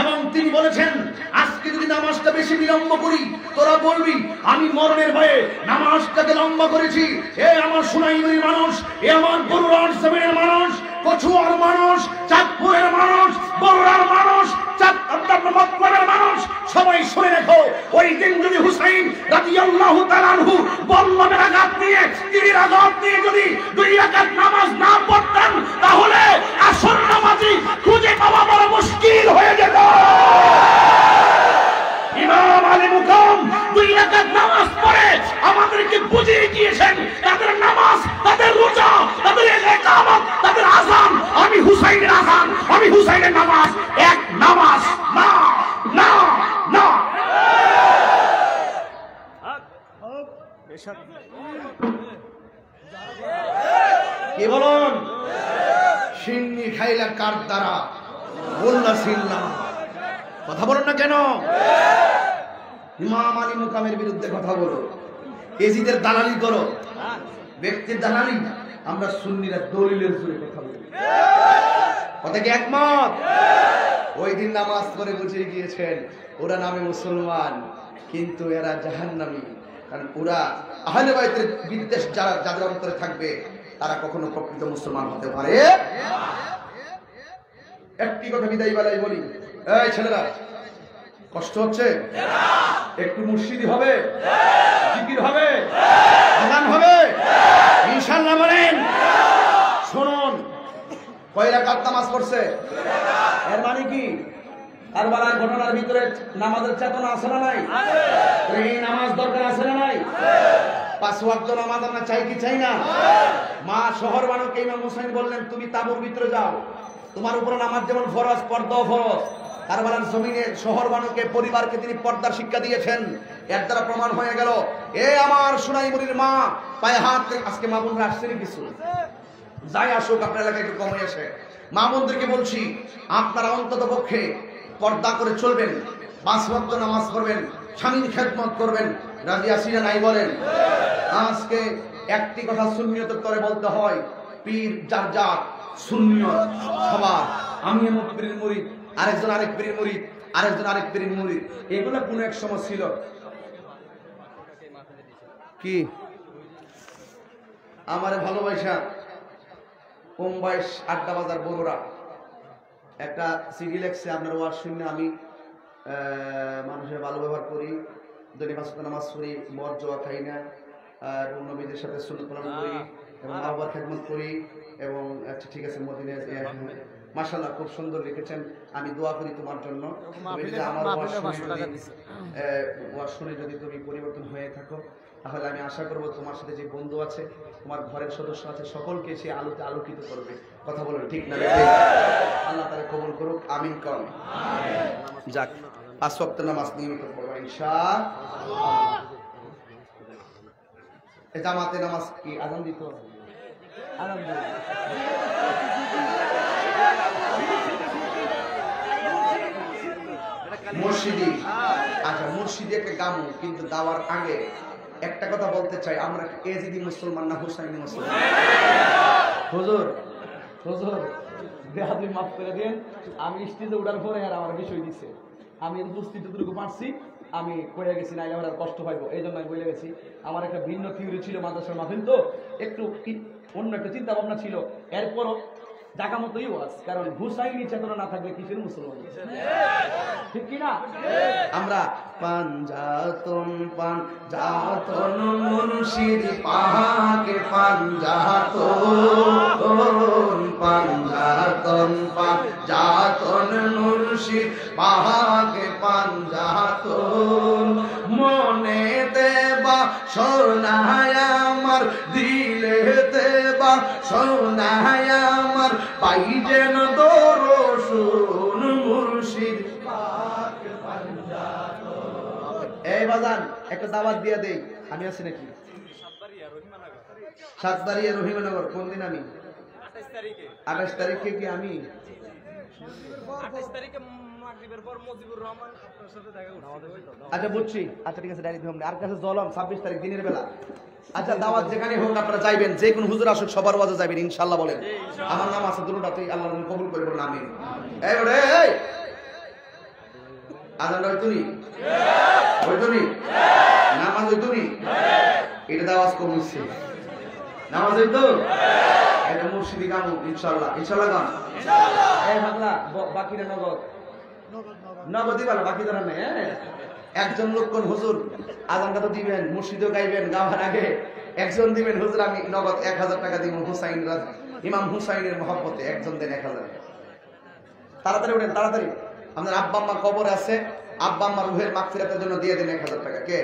এবং তিনি বলেছেন, আজকে যদি নামাজটা বেশি বিলম্ব করি, তোরা বলবি আমি মরণের ভয়ে নামাজটাকে লম্বা করেছি। এ আমার সোনাইমুড়ির মানুষ, এ আমার বরুড়ার জমিনের মানুষ, কচুয়ার মানুষ, চাঁদপুরের মানুষ, বরুড়ার মানুষ, মক্কেলের মানুষ, সবাই শুনে রেখো, ওই দিন যদি হুসাইন রাদিয়াল্লাহু তাআলা আনহু বল্লমের আঘাত নিয়ে, তীরের আঘাত নিয়ে যদি 2 রাকাত নামাজ না পড়তেন, তাহলে আসর নামাজি খুঁজে পাওয়া বড় মুশকিল হয়ে যেত। ইমাম আলী মুকাম 2 রাকাত নামাজ পড়ে আমাদেরকে বুঝিয়ে দিয়েছেন, তাদের নামাজ, তাদের রোজা, তাদের ইকামত, তাদের আযান, আমি হুসাইনের আযান, আমি হুসাইনের নামাজ, এক নামাজ না না না। কি বলুন? সিন্নি খাইলা কার দ্বারা বললা সিল্লা, কথা বলুন না কেন? ইমাম আলী মুকামের বিরুদ্ধে কথা বলো, এজিদের দালালি করো, ব্যক্তির দালালি। আমরা সুন্নিরা দলিলের জোরে কথা বলি। কথা কি একমত? ওই দিন নামাজ পড়ে বুঝে গিয়েছেন ওরা নামে মুসলমান, কিন্তু এরা জাহান্নামী। কারণ ওরা আহলে বাইতের বিদ্বেষ যাদের অন্তরে থাকবে তারা কখনো প্রকৃত মুসলমান হতে পারে। একটি কথা বিদায় বেলায় বলি, এই ছেলেরা কষ্ট হচ্ছে? একটু মুর্শিদি হবে, জিকির হবে, আযান হবে ইনশাআল্লাহ বলেন। শুনুন, কয় রাকাত নামাজ পড়ছে? এর মানে কি কারবালার ঘটনার ভিতরে নামাজের চেতনা আছে না নাই? এই নামাজ দরকার আছে না নাই? 5 ওয়াক্ত নামাজ আমরা চাই কি চাই না? মা শহর বানুকে ইমাম হুসাইন বললেন, তুমি তাঁবুর ভিতরে যাও, তোমার উপরে নামাজ যেমন ফরজ, পর্দাও ফরজ। কারবালার জমিনে শহর বানুকে, পরিবারকে তিনি পর্দার শিক্ষা দিয়েছেন। এর দ্বারা প্রমাণ হয়ে গেল এ আমার সোনাইমুড়ির মা পায়ে হাত রেখে, আজকে মা বোনরা আসছেন কিছু যাই আসুক আপনার এলাকায় একটু কমে আসে, মা বোনদেরকে বলছি আপনারা অন্তত পক্ষে পর্দা করে চলবেন, 5 ওয়াক্ত নামাজ পড়বেন, স্বামীর খেদমত করবেন। রাজি আছি না নাই বলেন? আজকে একটি কথা সুন্নিয়তের তরে বলতে হয়, পীর যার যার, সুন্নিয়ত সবার। আমি এমন পীরের মুরিদ, আরেকজন আরেক পীরের মুরিদ, আরেকজন আরেক পীরের মুরিদ, এগুলো কোন এক সময় ছিল কি? আমার ভালোবাসা মুম্বাই আড্ডা বাজার বড়রা একটা সিডি লেখছে, আপনার ওয়াজ শুনে আমি মানুষের ভালো ব্যবহার করি, দৈনিক 5 ওয়াক্ত নামাজ পড়ি, মদ জোয়া খাই না, আর নবীদের সাথে সুন্নাত পালন করি এবং আহ্বার খেদমত করি এবং আচ্ছা ঠিক আছে মদিনা। মাশাআল্লাহ খুব সুন্দর লিখেছেন, আমি দোয়া করি তোমার জন্য। আমার ওয়াজ শুনে যদি তুমি পরিবর্তন হয়ে থাকো তাহলে আমি আশা করব তোমার সাথে যে বন্ধু আছে, তোমার ঘরের সদস্য আছে, সকলকে সে আলোতে আলোকিত করবে। কথা বলুন ঠিক না? আল্লাহ তাআলা কবুল করুক, আমিন কোন। যাক, 5 ওয়াক্ত নামাজ নিয়মিত পড়বা ইনশাআল্লাহ। এই জামাতে নামাজ কি আযান দিত? মুর্শিদি, আচ্ছা মুর্শিদি একটা গাম, কিন্তু দাওয়ার আগে একটা কথা বলতে চাই, আমরা এজিদি মুসলমান না হুসাইনি মুসলমান? হুজুর হুজুর বেহাদি মাফ করে দেন, আমি স্টেজে উঠার পরে আর আমার বিষয় দিছে, আমি বুঝতে যতটুকু পারছি আমি কয়ে গেছি, নাইলে আমার কষ্ট পাইবো, এই জন্য আমি বলে গেছি। আমার একটা ভিন্ন থিওরি ছিল মাদ্রাসার মাহফিল, তো একটু অন্য একটা চিন্তা ভাবনা ছিল। এরপরও জায়গা মতোই ওয়াজ, কারণ হুসাইনি চেতনা না থাকবে কিসের মুসলমান? ঠিক কিনা? আমরা পাঞ্জাতন পাঞ্জাতন মুর্শিদ পাকে পাঞ্জাতন পাঞ্জাতন পাঞ্জাতন মুর্শিদ পাকে পাঞ্জাতন মনে দেবা সোনায় আমার, দিলে দেবা সোনায় আমার, পাই যেন দর্শন মুর্শিদ পাকে পাঞ্জাতন। এই বাজান একটা দাওয়াত দিয়ে দেই, আমি আছি নাকি? সাতবাড়িয়া রহিমানগর। কোন দিন? আমি 28 তারিখে কি আমি 28 তারিখে মাগরিবের পর মুজিবুর রহমান আপনার সাথে দেখা করছি। আচ্ছা বুঝছি, আচ্ছা ঠিক আছে ডাইরেক্ট হোম আর কাছে জলম 26 তারিখ দিনের বেলা। আচ্ছা দাওয়াত যেখানে হোক আপনারা যাইবেন, যে কোন হুজুর আসুক সবার ওয়াজে যাবেন ইনশাআল্লাহ বলেন। আমার নাম আছে দুটোটাতেই, আল্লাহ কবুল করে বলেন আমিন। এই বড় এই আজান হইতুনি হইতুনি নামাজ হইতুনি, এটা দাওয়াজ কমছে, নামাজ হইতো এটা মুর্শিদি গাম ইনশাআল্লাহ। ইনশাআল্লাহ গান ইনশাআল্লাহ। এই ভাগলা বাকিরা নগদ নগদই ভালো, বাকি ধরা নেই। একজন লোক কোন হুজুর আজানটা তো দিবেন, মুর্শিদও গাইবেন, গাওয়ার আগে একজন দিবেন হুজুর আমি নগদ 1000 টাকা দিব হুসাইন ইমাম হুসাইনের মহব্বতে, একজন দেন 1000। তাড়াতাড়ি উঠেন তাড়াতাড়ি, আপনার আব্বা আম্মা কবর আছে, আব্বা আম্মার রুহের মাগফিরাতের জন্য দিয়ে দেন 1000 টাকা। কে?